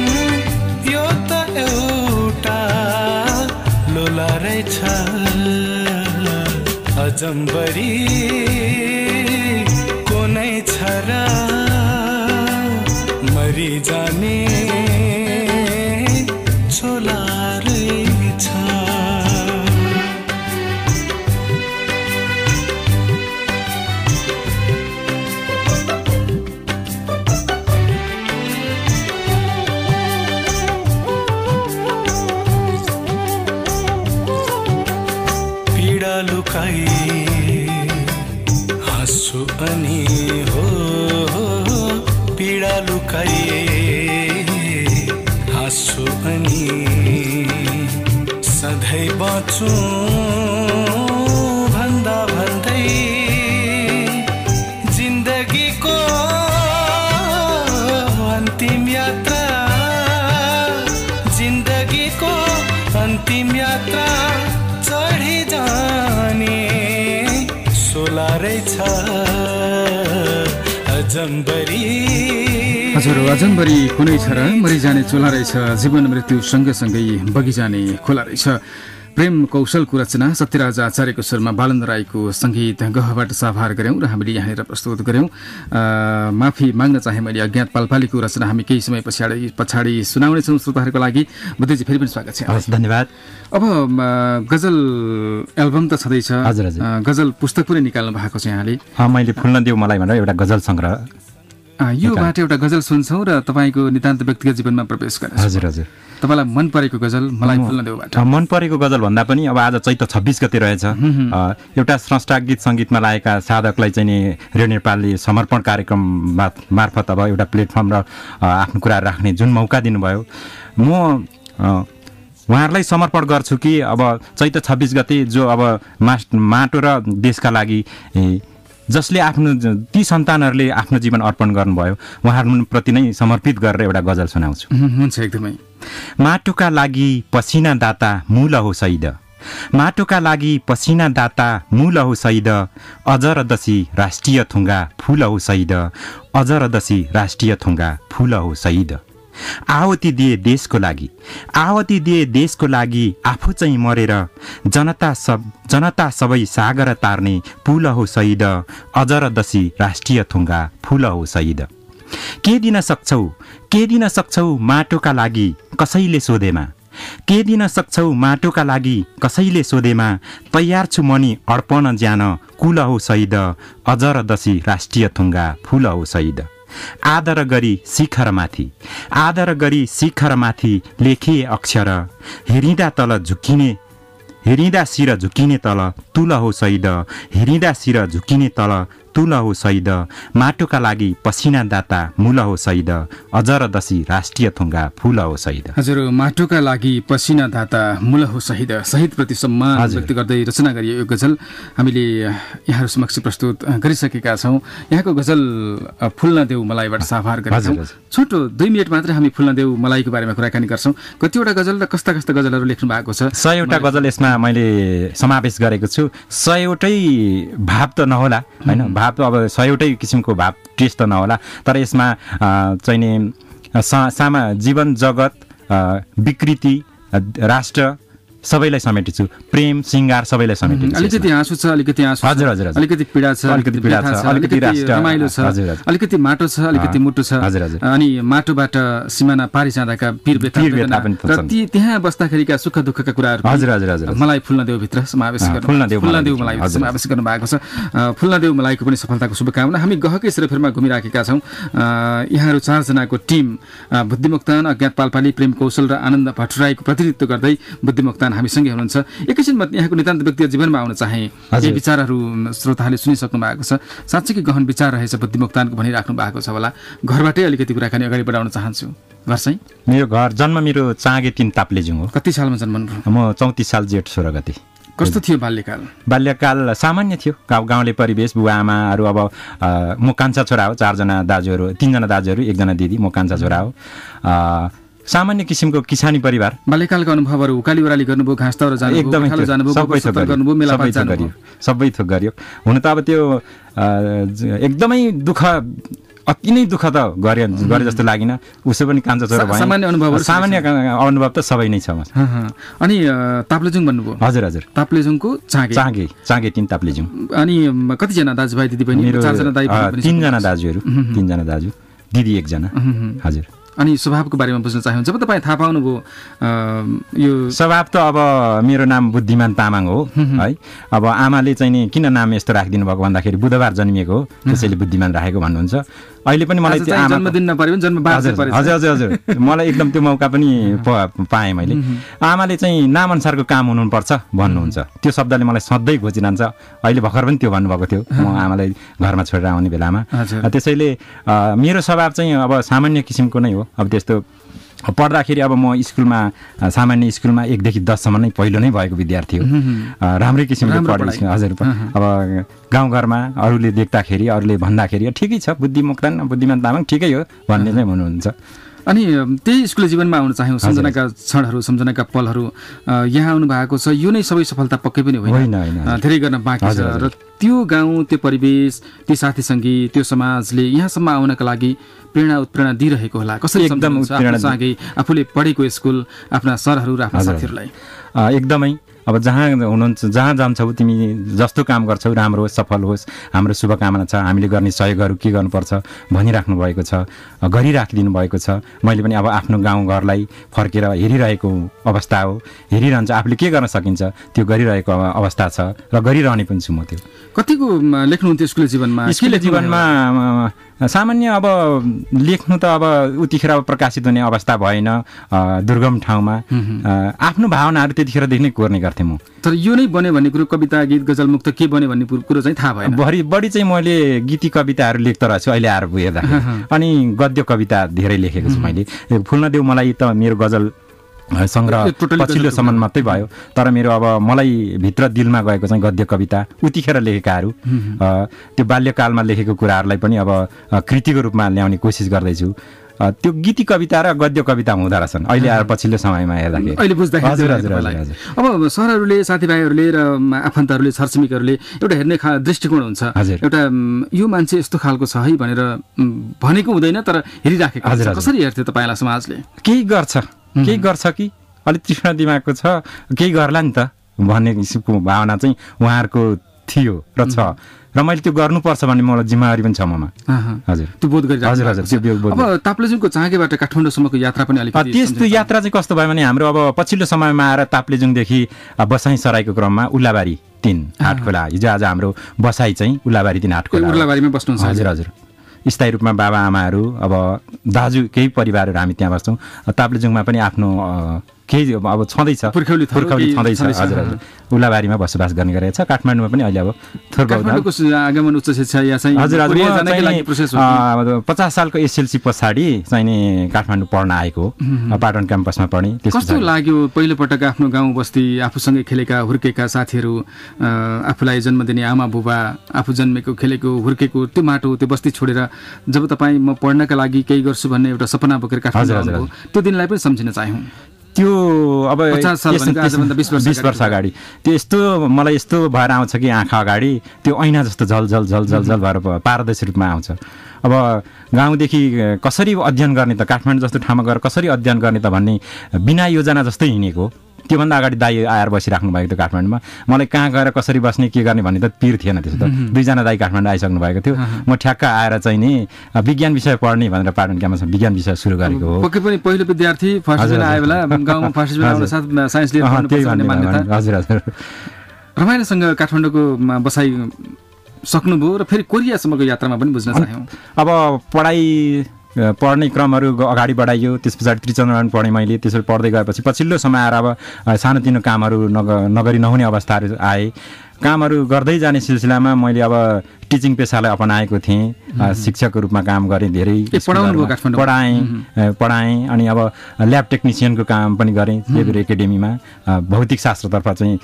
यो त एउटा लोला रहेछ अजम्बरी कुनै छ र मरि जाने चोला रहेछ लुकाई हाँसु अनि हो पीडा लुकाई हाँसु अनि सधैँ बाँचु भन्दा भन्दै जिन्दगीको अन्तिम यात्रा जिन्दगीको अन्तिम यात्रा चढी जाने सोला रहेछ अजम्बरी हजुर अजम्बरी कुनै छ र मरिजाने चोला रहेछ जीवन मृत्यु सँगसँगै बगिजाने खोला रहेछ प्रेम कौशलको रचना सत्यराज आचार्यको स्वरमा बालन राईको सङ्गीत गहबाट साभार गऱ्यौँ र हामीले यहाँनिर प्रस्तुत गऱ्यौँ माफी माग्न चाहे मैले अज्ञात पालपालीको रचना हामी केही समय पछाडि सुनाउनेछौँ श्रोताहरूको लागि बुद्धजी फेरि पनि स्वागत छ हस् धन्यवाद अब गजल एल्बम त छँदैछ हजुर हजुर गजल पुस्तक पनि निकाल्नु भएको छ यहाँले मैले फुल्न देऊ मलाई भनेर एउटा गजल सङ्ग्रह योबाट एउटा गजल सुन्छौँ र तपाईँको नितान्त व्यक्तिगत जीवनमा प्रवेश गर्छ हजुर हजुर तपाईँलाई मन परेको गजल मलाई फुल्न देऊबाट मन परेको गजल भन्दा पनि अब आज चैत्र 26 गते रहेछ एउटा स्रष्टा गीत सङ्गीतमा लागेका साधकलाई चाहिँ नि रेडियो नेपालले समर्पण कार्यक्रम मार्फत अब एउटा प्लेटफर्म र आफ्नो कुरा राख्ने जुन मौका दिनुभयो म उहाँहरूलाई समर्पण गर्छु कि अब चैत्र 26 गते जो अब माटो र देशका लागि जसले आफ्नो ती सन्तानहरूले आफ्नो जीवन अर्पण गर्नुभयो उहाँहरूप्रति नै समर्पित गरेर एउटा गजल सुनाउँछु हुन्छ एकदमै माटोका लागि पसिना दाता मूल हो शहीद माटोका लागि पसिना दाता मूल हो शहीद अजर दसी राष्ट्रिय थुङ्गा फूल हो शहीद अजर दसी राष्ट्रिय थुङ्गा फूल हो शहीद आहुति दिए देशको लागि आहुति दिए देशको लागि आफू चाहिँ मरेर जनता सबै सागर तार्ने पुल हो शहीद अजर दसी राष्ट्रिय थुङ्गा फूल हो शहीद के दिन सक्छौ माटोका लागि कसैले सोधेमा के दिन सक्छौ माटोका लागि कसैले सोधेमा तयार छु मनी अर्पण ज्यान कुल हो शहीद अजर दसी राष्ट्रिय थुङ्गा फूल हो शहीद आदर गरी शिखरमाथि लेखिए अक्षर हेरिँदा शिर झुकिने तल तुल हो शहीद हेरिँदा शिर झुकिने तल तुल हो शहीद माटोका लागि पसिना दाता मूल हो शहीद अजर दशी राष्ट्रिय थुङ्गा फूल हो शहीद। हजुर, माटोका लागि पसिना दाता मूल हो शहीद, शहीदप्रति सम्मान व्यक्त गर्दै रचना गरियो यो गजल हामीले यहाँहरू समक्ष प्रस्तुत गरिसकेका छौँ। यहाँको गजल फुल्न देऊ मलाईबाट साभार गरेका छौँ। छोटो 2 मिनट मात्रै हामी फुल्न देऊ मलाईको बारेमा कुराकानी गर्छौँ। कतिवटा गजल र कस्ता कस्ता गजलहरू लेख्नु भएको छ? 100वटा गजल यसमा मैले समावेश गरेको छु। 100वटै भाव त नहोला होइन, भाव त अब 100वटै किसिमको भाव टेस्ट त नहोला, तर यसमा चाहिने जीवन जगत विकृति राष्ट्र सबैलाई समेटेछु, प्रेम सिंगार सबैलाई समेटेछु। अलिकति आँसु छ, अलिकति आँसु, हजुर हजुर, अलिकति पीडा छ, अलिकति पीडा छ, अलिकति राष्ट्र रमाइलो छ, अलिकति माटो छ, अलिकति मुटु छ। हजुर हजुर, अनि माटोबाट सिमाना पारी जाँदाका पीर व्यथा र त्यहाँ बस्दाखेरिका सुख दुःखका कुराहरू हजुर हजुर हजुर मलाई फुल्न देऊ भित्र समावेश गर्नु, फुल्न देऊ मलाई समावेश गर्नु भएको छ। फुल्न देऊ मलाईको पनि सफलताको शुभकामना। हामी गहकै सेरोफेरमा घुमिराखेका छौँ। यहाँहरू 4 जनाको टिम बुद्धिमुक्तान, अज्ञात पालपाली, प्रेम कौशल र आनन्द भट्टराईको प्रतिनिधित्व गर्दै बुद्धिमुक्तान हामीसँगै हुनुहुन्छ। एकैछिनमा यहाँको नितान्त व्यक्तिगत जीवनमा आउन चाहे यी विचारहरू श्रोताहरूले सुनिसक्नु भएको छ। साँच्चै गहन विचार रहेछ बुद्धिमुक्तानको भनिराख्नु भएको छ होला। घरबाटै अलिकति कुराकानी अगाडि बढाउन चाहन्छु। घर चाहिँ मेरो घर जन्म मेरो चाँगे 3 ताप्लेजुङ हो। कति सालमा जन्मनुभयो? म 34 साल जेठ 16 गते। कस्तो थियो बाल्यकाल? बाल्यकाल सामान्य थियो, गाउँले परिवेश, बुवा आमाहरू। अब म कान्छा छोरा हो, 4 जना दाजुहरू, 3 जना दाजुहरू, 1 जना दिदी, म कान्छा छोरा हो। सामान्य किसिमको किसानी परिवार। बाल्यकालका अनुभवहरू उकाली ओराली गर्नुभयो, घाँस तौर जानुभयो, एकदमै जानुभयो, सबै थोक गरियो। हुन त अब त्यो एकदमै दुःख, अति नै दुःख त गरे जस्तो लागिन। उसै पनि कान्छा छोरा भयो, सामान्य अनुभव त सबै नै छ। अनि ताप्लेजुङ भन्नुभयो? हजुर हजुर, ताप्लेजुङको चाँगे 3 ताप्लेजुङ। अनि कतिजना दाजुभाइ दिदीबहिनी? मेरो 3 जना दाजुहरू, 3 जना दाजु, दिदी 1 जना। हजुर। अनि स्वभावको बारेमा बुझ्न चाहनुहुन्छ? जब तपाईँ थाहा पाउनुभयो यो स्वभाव त अब मेरो नाम बुद्धिमान तामाङ हो है। अब आमाले चाहिँ नि किन नाम यस्तो राखिदिनु भएको भन्दाखेरि बुधबार जन्मिएको हो, त्यसैले बुद्धिमान राखेको भन्नुहुन्छ। अहिले पनि मलाई त्यो जन्मदिन नपर्यो भने जन्मबार पर्यो। हजुर हजुर हजुर, मलाई एकदम त्यो मौका पनि पाएँ मैले। आमाले चाहिँ नामअनुसारको काम हुनुपर्छ भन्नुहुन्छ, त्यो शब्दले मलाई सधैँ घोचिरहन्छ। अहिले भर्खर पनि त्यो भन्नुभएको थियो म आमालाई घरमा छोडेर आउने बेलामा। त्यसैले मेरो स्वभाव चाहिँ अब सामान्य किसिमको नै हो। अब त्यस्तो पढ्दाखेरि अब म स्कुलमा, सामान्य स्कुलमा 1 देखि 10 सम्म नै पहिलो नै भएको विद्यार्थी हो। राम्रै किसिमले पढेको। हजुर। अब गाउँघरमा अरूले देख्दाखेरि, अरूले भन्दाखेरि ठिकै छ, बुद्धिमान तामाङ ठिकै हो भन्ने चाहिँ हुनुहुन्छ। अनि त्यही स्कुल जीवनमा आउन चाह्यौँ, सम्झनाका क्षणहरू, सम्झनाका पलहरू यहाँ आउनु भएको छ। यो नै सबै सफलता पक्कै पनि होइन, धेरै गर्न बाँकी छ। र त्यो गाउँ, त्यो परिवेश, त्यो साथी सङ्गी, त्यो समाजले यहाँसम्म आउनका लागि प्रेरणा उत्प्रेरणा दिइरहेको होला। कसरी एकदम सँगै आफूले पढेको स्कुल, आफ्ना सरहरू र आफ्ना साथीहरूलाई? एकदमै। अब जहाँ हुनुहुन्छ, जहाँ जान्छौ, तिमी जस्तो काम गर्छौ राम्रो होस्, सफल होस्, हाम्रो शुभकामना छ। हामीले गर्ने सहयोगहरू के गर्नुपर्छ भनिराख्नु भएको छ, गरिराखिदिनु भएको छ। मैले पनि अब आफ्नो गाउँघरलाई फर्केर हेरिरहेको अवस्था हो, हेरिरहन्छ आफूले के गर्न सकिन्छ त्यो गरिरहेको अवस्था छ र गरिरहने पनि छु म। त्यो कतिको लेख्नुहुन्थ्यो स्कुल जीवनमा? स्कुल जीवनमा सामान्य अब लेख्नु त अब उतिखेर अब प्रकाशित हुने अवस्था भएन, दुर्गम ठाउँमा आफ्नो भावनाहरू त्यतिखेरदेखि नै कोर्ने गर्थेँ म। तर यो नै बन्यो भन्ने कुरो, कविता गीत गजल मुक्त के बन्यो भन्ने कुरो चाहिँ थाहा भएन। बढी चाहिँ मैले गीती कविताहरू लेख्दो रहेछु अहिले आएर हेर्दा। अनि गद्य कविता धेरै लेखेको छु मैले। फुल्न देऊ मलाई त मेरो गजल सङ्ग्रह पछिल्लो सम्म मात्रै भयो, तर मेरो अब मलाई भित्र दिलमा गएको चाहिँ गद्य कविता उतिखेर लेखेकाहरू, त्यो बाल्यकालमा लेखेको कुराहरूलाई पनि अब कृतिको रूपमा ल्याउने कोसिस गर्दैछु। त्यो गीती कविता र गद्य कविता हुँदो रहेछन् अहिले आएर पछिल्लो समयमा हेर्दाखेरि, अहिले बुझ्दाखेरि। अब सरहरूले, साथीभाइहरूले र आफन्तहरूले, छरछिमेकीहरूले एउटा हेर्ने दृष्टिकोण हुन्छ, एउटा यो मान्छे यस्तो खालको छ है भनेर भनेको हुँदैन, तर हेरिराखेको। कसरी हेर्थ्यो तपाईँलाई समाजले? केही गर्छ कि अलिक तीक्ष्ण दिमागको छ, केही गर्ला नि त भन्ने किसिमको भावना चाहिँ उहाँहरूको थियो र छ, र मैले त्यो गर्नुपर्छ भन्ने मलाई जिम्मेवारी पनि छ ममा। हजुर, त्यो बोध गरिरहेको। अब ताप्लेजुङको चाँगेबाट काठमाडौँसम्मको यात्रा पनि अलिकति त्यस्तो यात्रा चाहिँ कस्तो भयो भने हाम्रो अब पछिल्लो समयमा आएर ताप्लेजुङदेखि बसाइँ सराईको क्रममा उल्लाबारी 3 हाटखोला, हिजो आज हाम्रो बसाइ चाहिँ उल्लाबारी 3 हाटखोला, उल्लाबारीमा बस्नुहुन्छ? हजुर हजुर। स्थायी रूपमा बाबा आमाहरू, अब दाजु केही परिवारहरू हामी त्यहाँ बस्छौँ। ताप्लेजुङमा पनि आफ्नो केही अब छँदैछ, पुर्ख्यौली छँदैछ। हजुर हजुर, उलाबारीमा बसोबास गर्ने गरेको छ। काठमाडौँमा पनि अहिले अब थोर काठमाडौँको आगमन उच्च शिक्षा या चाहिँ हजुर हजुर, लागि प्रोसेस 50 सालको एसएलसी पछाडि चाहिँ नि काठमाडौँ पढ्न आएको हो, पाटन क्याम्पसमा पढेँ। कस्तो लाग्यो पहिलोपटक आफ्नो गाउँ बस्ती आफूसँगै खेलेका हुर्केका साथीहरू, आफूलाई जन्म दिने आमा बुबा, आफू जन्मेको खेलेको हुर्केको त्यो माटो त्यो बस्ती छोडेर जब तपाईँ म पढ्नका लागि केही गर्छु भन्ने एउटा सपना बोकेर काठमाडौँ आउनुभयो, त्यो दिनलाई पनि सम्झिन चाह्यौँ। त्यो अब 20 वर्ष अगाडि त्यो यस्तो मलाई यस्तो भएर आउँछ कि आँखा अगाडि त्यो ऐना जस्तो झलझल झलझल झल भएर पारदर्शी रूपमा आउँछ। अब गाउँदेखि कसरी अध्ययन गर्ने त, काठमाडौँ जस्तो ठाउँमा गएर कसरी अध्ययन गर्ने त भन्ने बिना योजना जस्तै हिँडेको। त्योभन्दा अगाडि दाइ आएर बसिराख्नु भएको थियो काठमाडौँमा, मलाई कहाँ गएर कसरी बस्ने के गर्ने भन्ने त पिर थिएन। त्यसो त 2जना दाइ काठमाडौँ आइसक्नु भएको थियो। म ठ्याक्क आएर चाहिँ नि विज्ञान विषय पढ्ने भनेर पाटन क्याम्पसमा विज्ञान विषय सुरु गरेको हो। पक्कै पनि पहिलो विद्यार्थी फर्स्ट बेला आयो बेला गाउँमा फर्स्ट बेला आउन साथ साइन्स लिएर पढ्नुपर्छ भन्ने मान्यता। हजुर हजुर, रमाइलोसँग काठमाडौँको बसाइ सक्नुभयो र फेरि कोरियासम्मको यात्रामा पनि बुझ्न चाह्यौँ। अब पढ्ने क्रमहरू अगाडि बढाइयो, त्यस पछाडि त्रिचन्द्रन पढेँ मैले। त्यसरी पढ्दै गएपछि पछिल्लो समय आएर अब सानोतिनो कामहरू नगरी नहुने अवस्थाहरू आए। कामहरू गर्दै जाने सिलसिलामा मैले अब टिचिङ पेसालाई अपनाएको थिएँ, शिक्षकको रूपमा काम गरेँ। धेरै पढाएँ अनि अब ल्याब टेक्निसियनको काम पनि गरेँ लेबर एकाडेमीमा। भौतिक शास्त्रतर्फ चाहिँ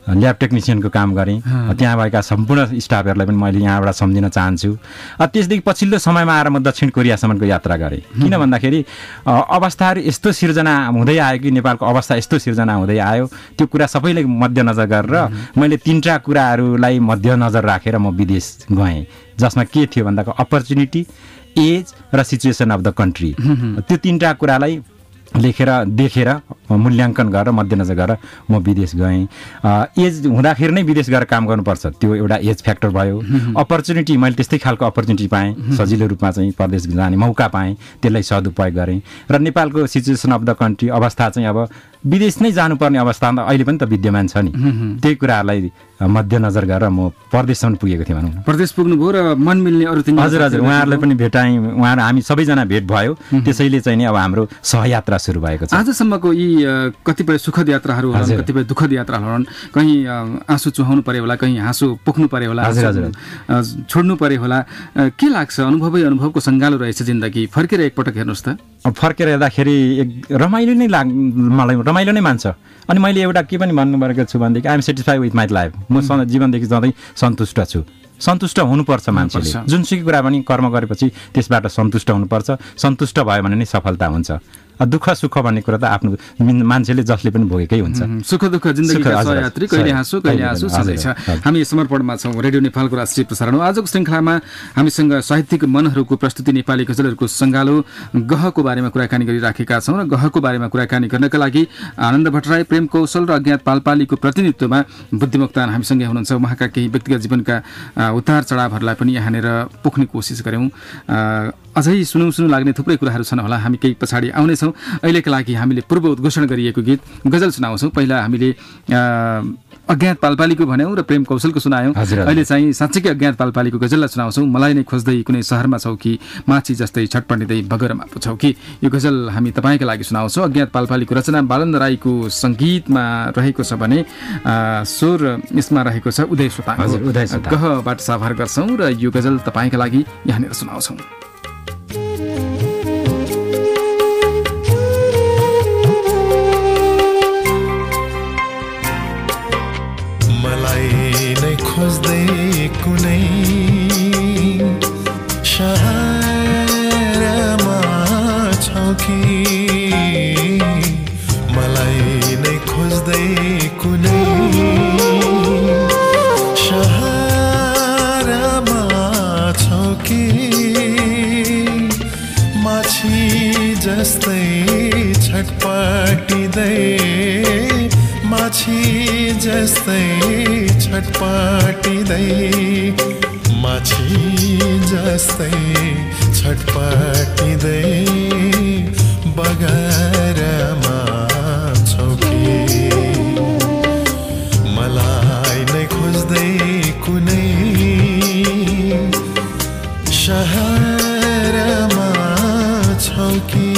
ल्याब टेक्निसियनको काम गरेँ। त्यहाँ भएका सम्पूर्ण स्टाफहरूलाई पनि मैले यहाँबाट सम्झिन चाहन्छु। त्यसदेखि पछिल्लो समयमा आएर म दक्षिण कोरियासम्मको यात्रा गरेँ। किन भन्दाखेरि अवस्थाहरू यस्तो सिर्जना हुँदै आयो कि नेपालको अवस्था यस्तो सिर्जना हुँदै आयो, त्यो कुरा सबैले मध्यनजर गरेर मैले 3टा कुराहरूलाई मध्यनजर राखेर म विदेश गएँ, जसमा के थियो भन्दा अपर्च्युनिटी, एज र सिचुएसन अफ द कन्ट्री। त्यो 3टा कुरालाई लेखेर देखेर मूल्याङ्कन गरेर मध्यनजर गरेर म विदेश गएँ। एज हुँदाखेरि नै विदेश गएर काम गर्नुपर्छ, त्यो एउटा एज फ्याक्टर भयो। अपर्च्युनिटी, मैले त्यस्तै खालको अपर्च्युनिटी पाएँ, सजिलो रूपमा चाहिँ प्रदेश जाने मौका पाएँ, त्यसलाई सदुपयोग गरेँ। र नेपालको सिचुएसन अफ द कन्ट्री अवस्था चाहिँ अब विदेश नै जानुपर्ने अवस्था अहिले पनि त विद्यमान छ नि। त्यही कुराहरूलाई मध्यनजर गरेर म प्रदेशसम्म पुगेको थिएँ भनौँ। प्रदेश पुग्नुभयो र मन मिल्ने अरू हजुर हजुर, उहाँहरूलाई पनि भेटाएँ, उहाँहरू हामी सबैजना भेट भयो। त्यसैले चाहिँ नि अब हाम्रो सहयात्रा सुरु भएको छ। आजसम्मको यी कतिपय सुखद यात्राहरू होला, कतिपय दुःखद यात्राहरू होला, कहीँ आँसु चुहाउनु पर्यो होला, कहीँ हाँसो पोख्नु पर्यो होला, छोड्नु पर्यो होला, के लाग्छ? अनुभवको सङ्गालो रहेछ जिन्दगी। फर्केर एकपटक हेर्नुहोस् त, फर्केर हेर्दाखेरि रमाइलो नै मलाई रमाइलो नै मान्छ। अनि मैले एउटा के पनि भन्नुभएको छु भनेदेखि I am satisfied with my life. म जीवनदेखि जाँदै सन्तुष्ट छु। सन्तुष्ट हुनुपर्छ मान्छेले, जुनसुकै कुरा पनि कर्म गरेपछि त्यसबाट सन्तुष्ट हुनुपर्छ। सन्तुष्ट भयो भने नै सफलता हुन्छ। दुःख सुख भन्ने कुरा त आफ्नो मान्छेले जसले पनि भोगेकै हुन्छ। सुख दुःख जिन्दगीका सहयात्री, कहिले हाँसो कहिले आँसु सधैँ छ। हामी समर्पणमा छौँ, रेडियो नेपालको राष्ट्रिय प्रसारण। आजको श्रृङ्खलामा हामीसँग साहित्यिक मनहरूको प्रस्तुति नेपाली गजलहरूको सङ्गालो गहको बारेमा कुराकानी गरिराखेका छौँ र गहको बारेमा कुराकानी गर्नका लागि आनन्द भट्टराई, प्रेम कौशल र अज्ञात पालपालीको प्रतिनिधित्वमा बुद्धिमुक्तान हामीसँगै हुनुहुन्छ। उहाँका केही व्यक्तिगत जीवनका उतार चढावहरूलाई पनि यहाँनिर पोख्ने कोसिस गऱ्यौँ। अझै सुनौ लाग्ने थुप्रै कुराहरू छन् होला, हामी केही पछाडि आउनेछौँ। अहिलेका लागि हामीले पूर्व उद्घोषण गरिएको गीत गजल सुनाउँछौँ। पहिला हामीले अज्ञात पालपालीको भन्यौँ र प्रेम कौशलको सुनायौँ। अहिले चाहिँ साँच्चैकै अज्ञात पालपालीको गजललाई सुनाउँछौँ। मलाई नै खोज्दै कुनै सहरमा छौ कि, माछी जस्तै छटपटिँदै बगरमा पुछौ कि। यो गजल हामी तपाईँका लागि सुनाउँछौँ। अज्ञात पालपालीको रचना बालन्द राईको सङ्गीतमा रहेको छ भने स्वर यसमा रहेको छ उदय सुताङ। गहबाट साभार गर्छौँ र यो गजल तपाईँका लागि यहाँनिर सुनाउँछौँ। खोज्दै कुनै शहरमा छौ कि, मलाई नै खोज्दै कुनै शहरमा छौ कि, माछी जस्तै छटपटिँदै, माछी जस्तै छटपटिँदै, माछी जस्तै छटपटिँदै बगरमा छौ कि, मलाई नै खोज्दै कुनै शहरमा छौ कि।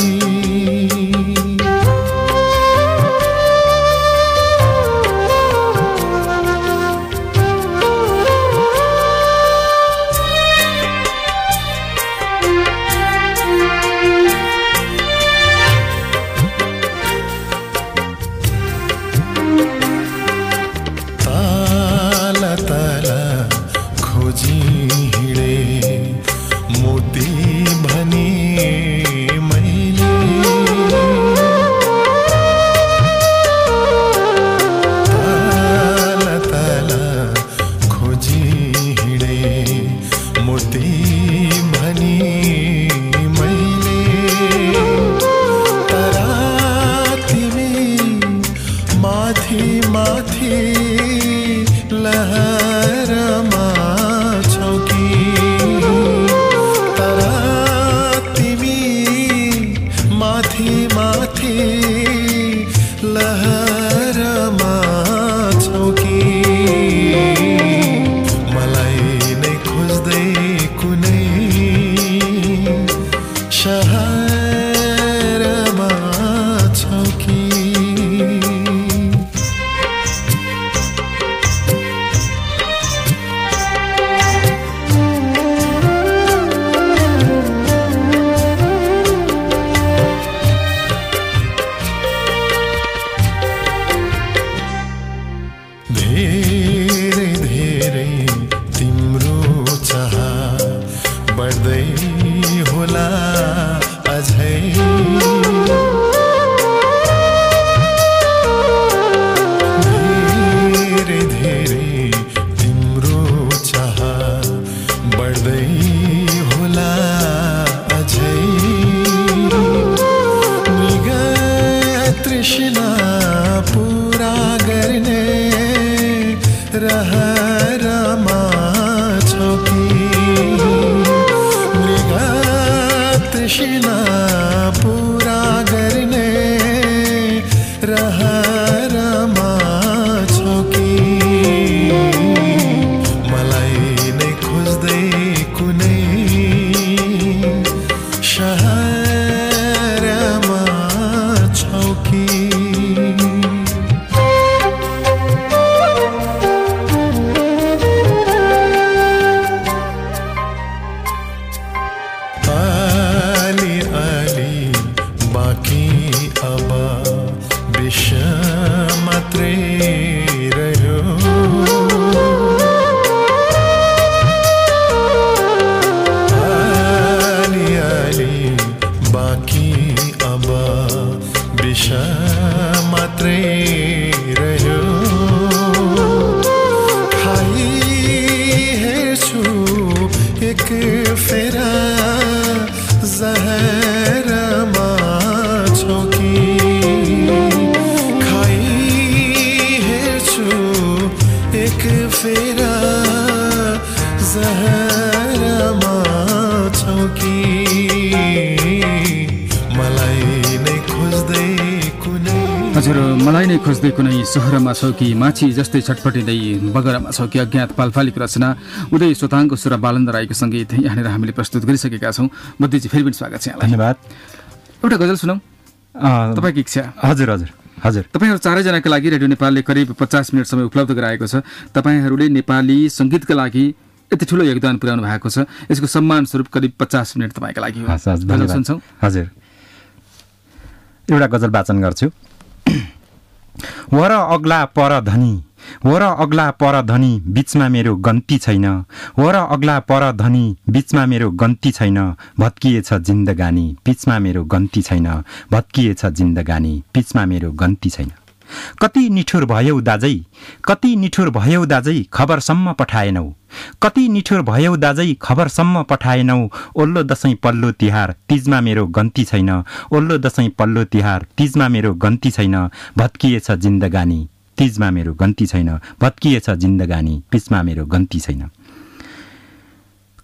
रहरमा छौ कि मृग तृष्णा पुरा गर्ने रहरमा छौ कि मलाई नै खोज्दै कुनै शहरमा छौ कि हजुर मलाई नै खोज्दै कुनै सहरमा छौ कि माछी जस्तै छटपटिँदै बगरमा छौ कि अज्ञात पालपालीको रचना उदय सोताङको सुर बालन्द राईको सङ्गीत यहाँनिर हामीले प्रस्तुत गरिसकेका छौँ। बुद्धिजी फेरि पनि स्वागत छ यहाँलाई। धन्यवाद। एउटा गजल सुनौँ तपाईँको इच्छा? हजुर हजुर हजुर। तपाईँहरू चारैजनाका लागि रेडियो नेपालले करिब 50 मिनट समय उपलब्ध गराएको छ। तपाईँहरूले नेपाली सङ्गीतका लागि यति ठुलो योगदान पुर्याउनु भएको छ, यसको सम्मान स्वरूप करिब 50 मिनट तपाईँका लागि हो। गजल सुन्छौँ। हजुर, एउटा गजल वाचन गर्छु। वर अग्ला पर धनी, वर अग्ला पर धनी, बीचमा मेरो गन्ती छैन। वर अग्ला पर धनी, बीचमा मेरो गन्ती छैन। भत्किएछ जिन्दगानी, बीचमा मेरो गन्ती छैन। भत्किएछ जिन्दगानी, बीचमा मेरो गन्ती छैन। कति निठुर भयौ दाजै, कति निठुर भयौ दाजै, खबरसम्म पठाएनौ। कति निठुर भयौ दाजै, खबरसम्म पठाएनौ। ओल्लो दशैं पल्लो तिहार, तीजमा मेरो गन्ती छैन। ओल्लो दशैं पल्लो तिहार, तीजमा मेरो गन्ती छैन। भत्किएछ जिन्दगानी, तीजमा मेरो गन्ती छैन। भत्किएछ जिन्दगानी, बीचमा मेरो गन्ती छैन।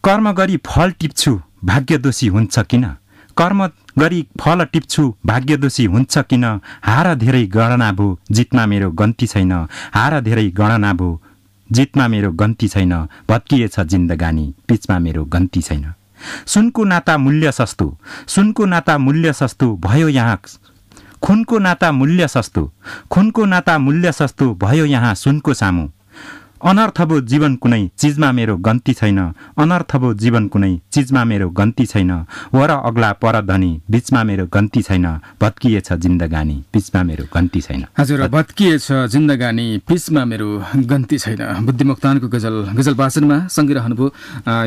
कर्म गरी फल टिप्छु, भाग्य दोषी हुन्छ किन? कर्म गरी फल टिप्छु, भाग्य दोषी हुन्छ किन? हार धेरै गणना भो, जितमा मेरो गन्ती छैन। हार धेरै गणना भो, जितमा मेरो गन्ती छैन। भत्किएछ जिन्दगानी, बीचमा मेरो गन्ती छैन। सुनको नाता मूल्य सस्तो, सुनको नाता मूल्य सस्तो भयो यहाँ। खुनको नाता मूल्य सस्तो, खुनको नाता मूल्य सस्तो भयो यहाँ सुनको सामु। अनर्थ भो जीवन कुनै चिजमा मेरो गन्ती छैन। अनर्थ भो जीवन कुनै चिजमा मेरो गन्ती छैन। वर अग्ला पर धनी, बीचमा मेरो गन्ती छैन। भत्किएछ जिन्दगानी, बीचमा मेरो गन्ती छैन। हजुर, भत्किएछ जिन्दगानी, बीचमा मेरो गन्ती छैन। बुद्धिमुक्तानको गजल गजल वाचनमा सँगै रहनुभयो।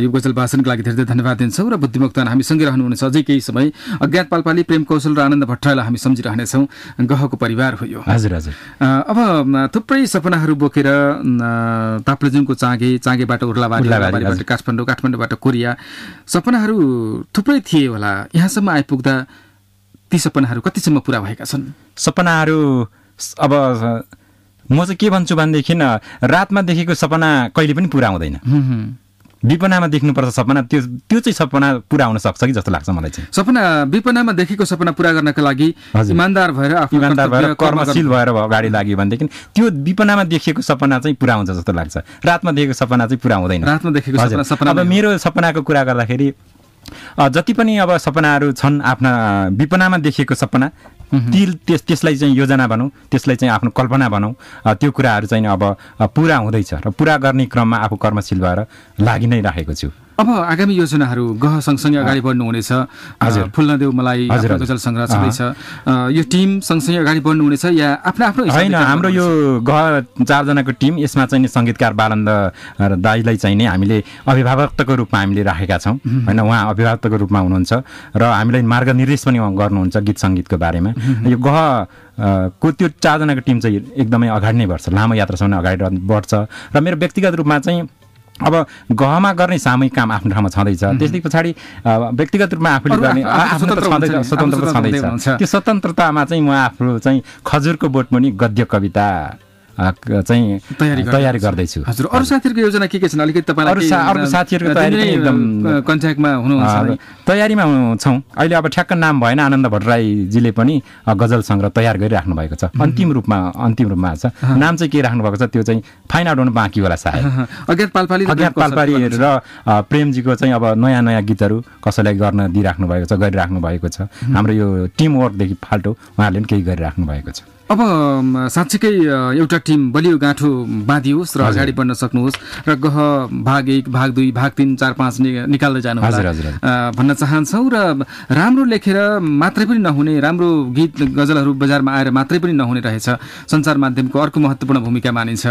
यो गजल वाचनको लागि धेरै धेरै धन्यवाद दिन्छौँ। र बुद्धिमुक्तान हामी सँगै रहनुहुनेछ अझै केही समय। अज्ञात पालपाली, प्रेम कौशल र आनन्द भट्टराईलाई हामी सम्झिरहनेछौँ। गहको परिवार हो यो। हजुर हजुर। अब थुप्रै सपनाहरू बोकेर ताप्लेजुङको चाँगेबाट उर्लाबारी, उर्लाबारीबाट काठमाडौँ, काठमाडौँबाट कोरिया, सपनाहरू थुप्रै थिए होला। यहाँसम्म आइपुग्दा ती सपनाहरू कतिसम्म पुरा भएका छन्? सपनाहरू अब म चाहिँ के भन्छु भनेदेखि रातमा देखेको सपना कहिले पनि पुरा हुँदैन। विपनामा देख्नुपर्छ सपना, त्यो चाहिँ सपना पुरा हुन सक्छ कि जस्तो लाग्छ मलाई चाहिँ। सपना विपनामा देखेको सपना पुरा गर्नका लागि इमानदार भएर कर्मशील भएर अगाडि लाग्यो भनेदेखि त्यो विपनामा देखिएको सपना चाहिँ पुरा हुन्छ जस्तो लाग्छ। रातमा देखेको सपना चाहिँ पुरा हुँदैन। रातमा देखेको सपना अब मेरो सपनाको कुरा गर्दाखेरि जति पनि अब सपनाहरू छन्, आफ्ना विपनामा देखिएको सपना त्यसलाई चाहिँ योजना भनौँ, त्यसलाई चाहिँ आफ्नो कल्पना भनौँ, त्यो कुराहरू चाहिँ अब पुरा हुँदैछ र पुरा गर्ने क्रममा आफू कर्मशील भएर लागि नै राखेको छु। अब आगामी योजनाहरू गह सँगसँगै अगाडि बढ्नुहुनेछ। फुल्नदेऊ मलाई गजल सङ्ग्रह छँदैछ, यो टिम सँगसँगै अगाडि बढ्नुहुनेछ या आफ्नो आफ्नो? होइन, हाम्रो यो गह 4 जनाको टिम, यसमा चाहिँ सङ्गीतकार बालन्द दाईलाई चाहिँ नै हामीले अभिभावकको रूपमा हामीले राखेका छौँ होइन। उहाँ अभिभावकको रूपमा हुनुहुन्छ र हामीलाई मार्गनिर्देश पनि गर्नुहुन्छ गीत सङ्गीतको बारेमा। यो गह को त्यो 4 जनाको टिम चाहिँ एकदमै अगाडि नै बढ्छ, लामो यात्रासम्म अगाडि बढ्छ। र मेरो व्यक्तिगत रूपमा चाहिँ अब गहमा गर्ने सामूहिक काम आफ्नो ठाउँमा छँदैछ, त्यसदेखि पछाडि व्यक्तिगत रूपमा आफूले गर्ने स्वतन्त्रता छँदैछ। त्यो स्वतन्त्रतामा चाहिँ म आफू चाहिँ खजुरको बोटमुनि गद्य कविता चाहिँ तयारी गर्दैछु। हजुर, अरू साथीहरूको योजना के छन्? अलिकति तपाईँलाई अरू साथीहरूको तयारी एकदम कन्ट्याक्टमा हुनुहुन्छ? तयारीमा छौँ अहिले। अब ठ्याक्क नाम भएन, आनन्द भट्टराईजीले पनि गजल सङ्ग्रह तयार गरिराख्नु भएको छ, अन्तिम रूपमा छ। नाम चाहिँ के राख्नु भएको छ त्यो चाहिँ फाइन आउट हुनु बाँकी होला सायद। अज्ञात पालपाली र प्रेमजीको चाहिँ अब नयाँ गीतहरू कसैलाई गर्न गरिराख्नु भएको छ। हाम्रो यो टिम वर्कदेखि फाल्टो उहाँहरूले पनि केही गरिराख्नु भएको छ। अब साँच्चीकै एउटा टिम बलियो गाँठो बाँधियोस् र अगाडि बढ्न सक्नुहोस् र भाग 1, भाग 2, भाग 3, 4, 5 निकाल्दै जानु होला भन्न चाहन्छौँ। र राम्रो लेखेर मात्रै पनि नहुने, राम्रो गीत गजलहरू बजारमा आएर मात्रै पनि नहुने रहेछ। सञ्चार माध्यमको अर्को महत्त्वपूर्ण भूमिका मानिन्छ।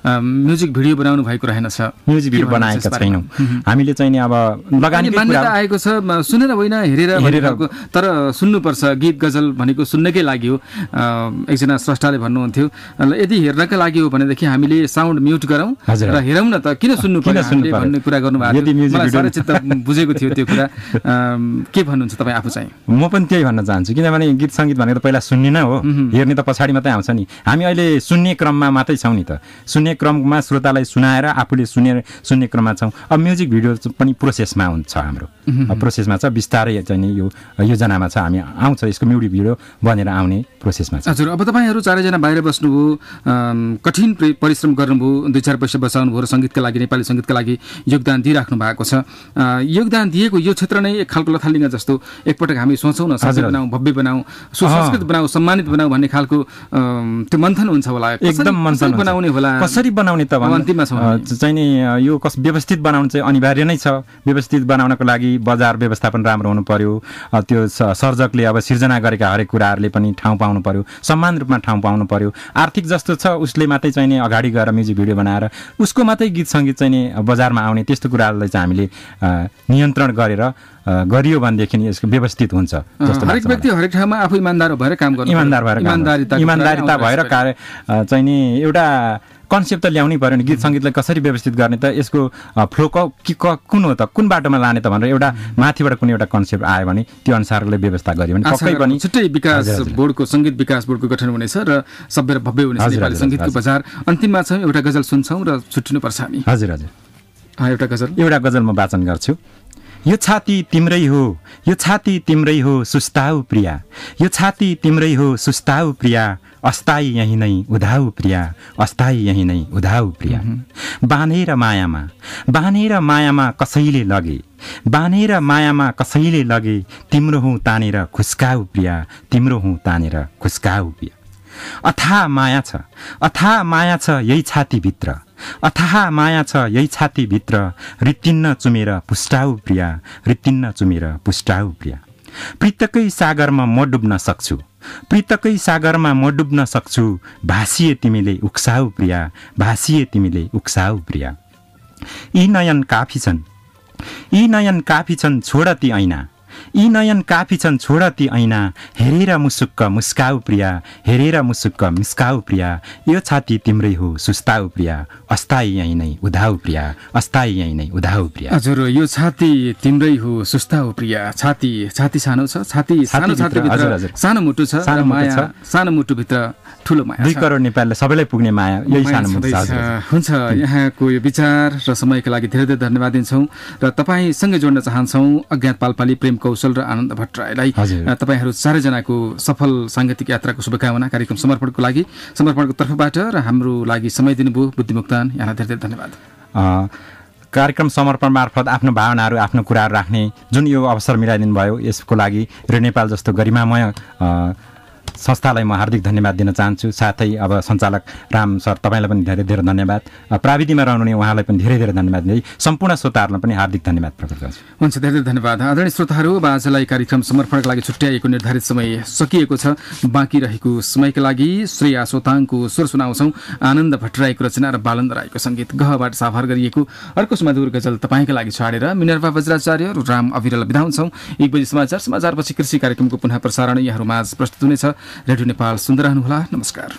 म्युजिक भिडियो बनाउनु भएको रहेनछ? म्युजिक भिडियो बनाएका छैनौँ हामीले चाहिँ अब मान्यता आएको छ, सुनेर होइन हेरेर, तर सुन्नुपर्छ। गीत गजल भनेको सुन्नकै लागि हो। एकजना स्रष्टाले भन्नुहुन्थ्यो, यदि हेर्नका लागि हो भनेदेखि हामीले साउन्ड म्युट गरौँ र हेरौँ न त, किन सुन्नु पर्यो भन्ने कुरा गर्नुभएको थियो। मलाई साह्रै चित्त बुझेको थियो त्यो कुरा। के भन्नुहुन्छ तपाईँ आफू चाहिँ? म पनि त्यही भन्न चाहन्छु, किनभने गीत सङ्गीत भनेको त पहिला सुन्ने नै हो, हेर्ने त पछाडि मात्रै आउँछ नि। हामी अहिले सुन्ने क्रममा मात्रै छौँ नि त, सुन्ने क्रममा श्रोतालाई सुनाएर आफूले सुन्ने क्रममा छौँ। अब म्युजिक भिडियो पनि प्रोसेसमा हुन्छ, हाम्रो प्रोसेसमा छ, बिस्तारै चाहिँ यो योजनामा छ, हामी आउँछ यसको म्युजिक भिडियो बनेर आउने प्रोसेसमा छ। हजुर, अब तपाईँहरू 4जना बाहिर बस्नुभयो, कठिन परिश्रम गर्नुभयो, 2-4 पैसा बचाउनुभयो र सङ्गीतका लागि, नेपाली सङ्गीतका लागि योगदान दिइराख्नु भएको छ। योगदान दिएको यो क्षेत्र नै एक खालको लथालिङ्ग जस्तो एकपटक हामी सोचौँ न, सजिलो बनाऊ, भव्य बनाऊ, सुसंस्कृत बनाऊ, सम्मानित बनाऊ भन्ने खालको त्यो मन्थन हुन्छ होला। एकदम मन्थन बनाउने होला, कसरी बनाउने त अन्तिममा चाहिँ नि यो व्यवस्थित बनाउनु चाहिँ अनिवार्य नै छ। व्यवस्थित बनाउनको लागि बजार व्यवस्थापन राम्रो हुनु पर्यो, त्यो सर्जकले अब सिर्जना गरेका हरेक कुराहरूले पनि ठाउँ पाउनु पर्यो, समान रूपमा ठाउँ पाउनु पर्यो। आर्थिक जस्तो छ उसले मात्रै चाहिँ नि अगाडि गएर म्युजिक भिडियो बनाएर उसको मात्रै गीत सङ्गीत चाहिँ नि बजारमा आउने, त्यस्तो कुराहरूलाई चाहिँ हामीले नियन्त्रण गरेर गरियो भनेदेखि यसको व्यवस्थित हुन्छ जस्तो लाग्छ। हरेक व्यक्ति हरेक ठाउँमा आफू इमान्दार भएर काम गर्नु, इमान्दारिता भएर कार्य चाहिँ नि एउटा कन्सेप्ट त ल्याउनै पर्यो नि। गीत सङ्गीतलाई कसरी व्यवस्थित गर्ने त, यसको फ्लो कुन हो त, कुन बाटोमा लाने त भनेर एउटा माथिबाट कुनै एउटा कन्सेप्ट आयो भने त्यो अनुसारले व्यवस्था गर्यो भने पक्कै पनि छुट्टै विकास बोर्डको, सङ्गीत विकास बोर्डको गठन हुनेछ र सभ्य र भव्य हुनेछ नेपाली सङ्गीतको बजार। अन्तिममा चाहिँ एउटा गजल सुन्छौँ र छुट्टिनुपर्छ हामी। हजुर, एउटा गजल म वाचन गर्छु। यो छाती तिम्रै हो, यो छाती तिम्रै हो सुस्ताउ प्रिया, यो छाती तिम्रै हो सुस्ताउ प्रिया, अस्थायी यही नै उधाउ प्रिया, अस्थायी यही नै उधाउ प्रिया। बाँधेर मायामा कसैले लगे, बाँधेर मायामा कसैले लगे, तिम्रो हुँ तानेर खुस्काउ प्रिया, तिम्रो हुँ तानेर खुस्काउ प्रिया। अथाह माया छ यही छातीभित्र, अथाह माया छ यही छातीभित्र, रित्तिन्न चुमेर पुष्टाउ प्रिया, रित्तिन्न चुमेर पुष्टाउ प्रिया। प्रीतकै सागरमा म डुब्न सक्छु, प्रीतकै सागरमा म डुब्न सक्छु, भासिए तिमीले उक्साउ प्रिया, भासिए तिमीले उक्साउ प्रिया। यी नयन काफी छन् छोड ती ऐना, यी नयन काफी छन् छोड ती ऐना, हेरेर मुसुक्क मुस्काउ प्रिया, हेरेर मुसुक्क मुस्काउ प्रिया। यो छाती तिम्रै हो सुस्ताउ प्रिया, अस्थायी यही नै उधाउ प्रिया, अस्थायी यही नै उधाउ प्रिया। हजुर, यो छाती तिम्रै हो सुस्ताउ प्रिया। छाती सानो छ, छातीभित्र सानो मुटु छ, सानो मुटुभित्र ठुलो माया, 2 करोड नेपालीले सबैलाई पुग्ने माया यही सानो मुटु हुन्छ। यहाँको यो विचार र समयका लागि धेरै धेरै धन्यवाद दिन्छौँ र तपाईँसँगै जोड्न चाहन्छौँ अज्ञात पालपाली, प्रेम कौशल र आनन्द भट्टराईलाई। तपाईँहरू 4जनाको सफल साङ्गीतिक यात्राको शुभकामना कार्यक्रम समर्पणको तर्फबाट र हाम्रो लागि समय दिनुभयो बुद्धिमुक्तान, यहाँलाई धेरै धेरै धन्यवाद। कार्यक्रम समर्पण मार्फत आफ्नो भावनाहरू, आफ्नो कुराहरू राख्ने जुन यो अवसर मिलाइदिनु भयो, यसको लागि रेडियो नेपाल जस्तो गरिमामय संस्थालाई म हार्दिक धन्यवाद दिन चाहन्छु। साथै अब सञ्चालक राम सर तपाईँलाई पनि धेरै धेरै धन्यवाद, प्राविधिमा रहनुहुने उहाँलाई पनि धेरै धेरै धन्यवाद दिँदै सम्पूर्ण श्रोताहरूलाई पनि हार्दिक धन्यवाद प्रकट गर्छु। हुन्छ, धेरै धेरै धन्यवाद। आदरणीय श्रोताहरू, आजलाई कार्यक्रम समर्पणका लागि छुट्याइएको निर्धारित समय सकिएको छ। बाँकी रहेको समयका लागि श्रेया सोताङको स्वर सुनाउँछौँ, आनन्द भट्टराईको रचना र बालन्द राईको सङ्गीत गहबाट साभार गरिएको अर्को सुमधुर गजल तपाईँका लागि छाडेर मिनर्वा वज्राचार्य र राम अविरल बिदा हुन्छौँ। 1 बजी समाचारपछि कृषि कार्यक्रमको पुनः प्रसारण यहाँहरूमाझ प्रस्तुत हुनेछ। रेडियो नेपाल सुन्दै रहनुहोला। नमस्कार।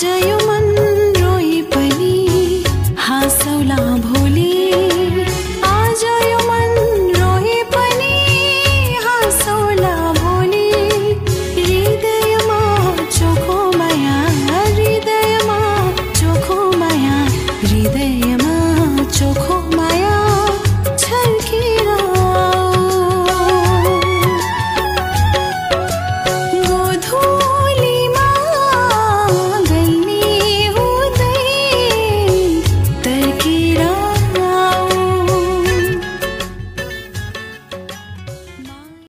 आज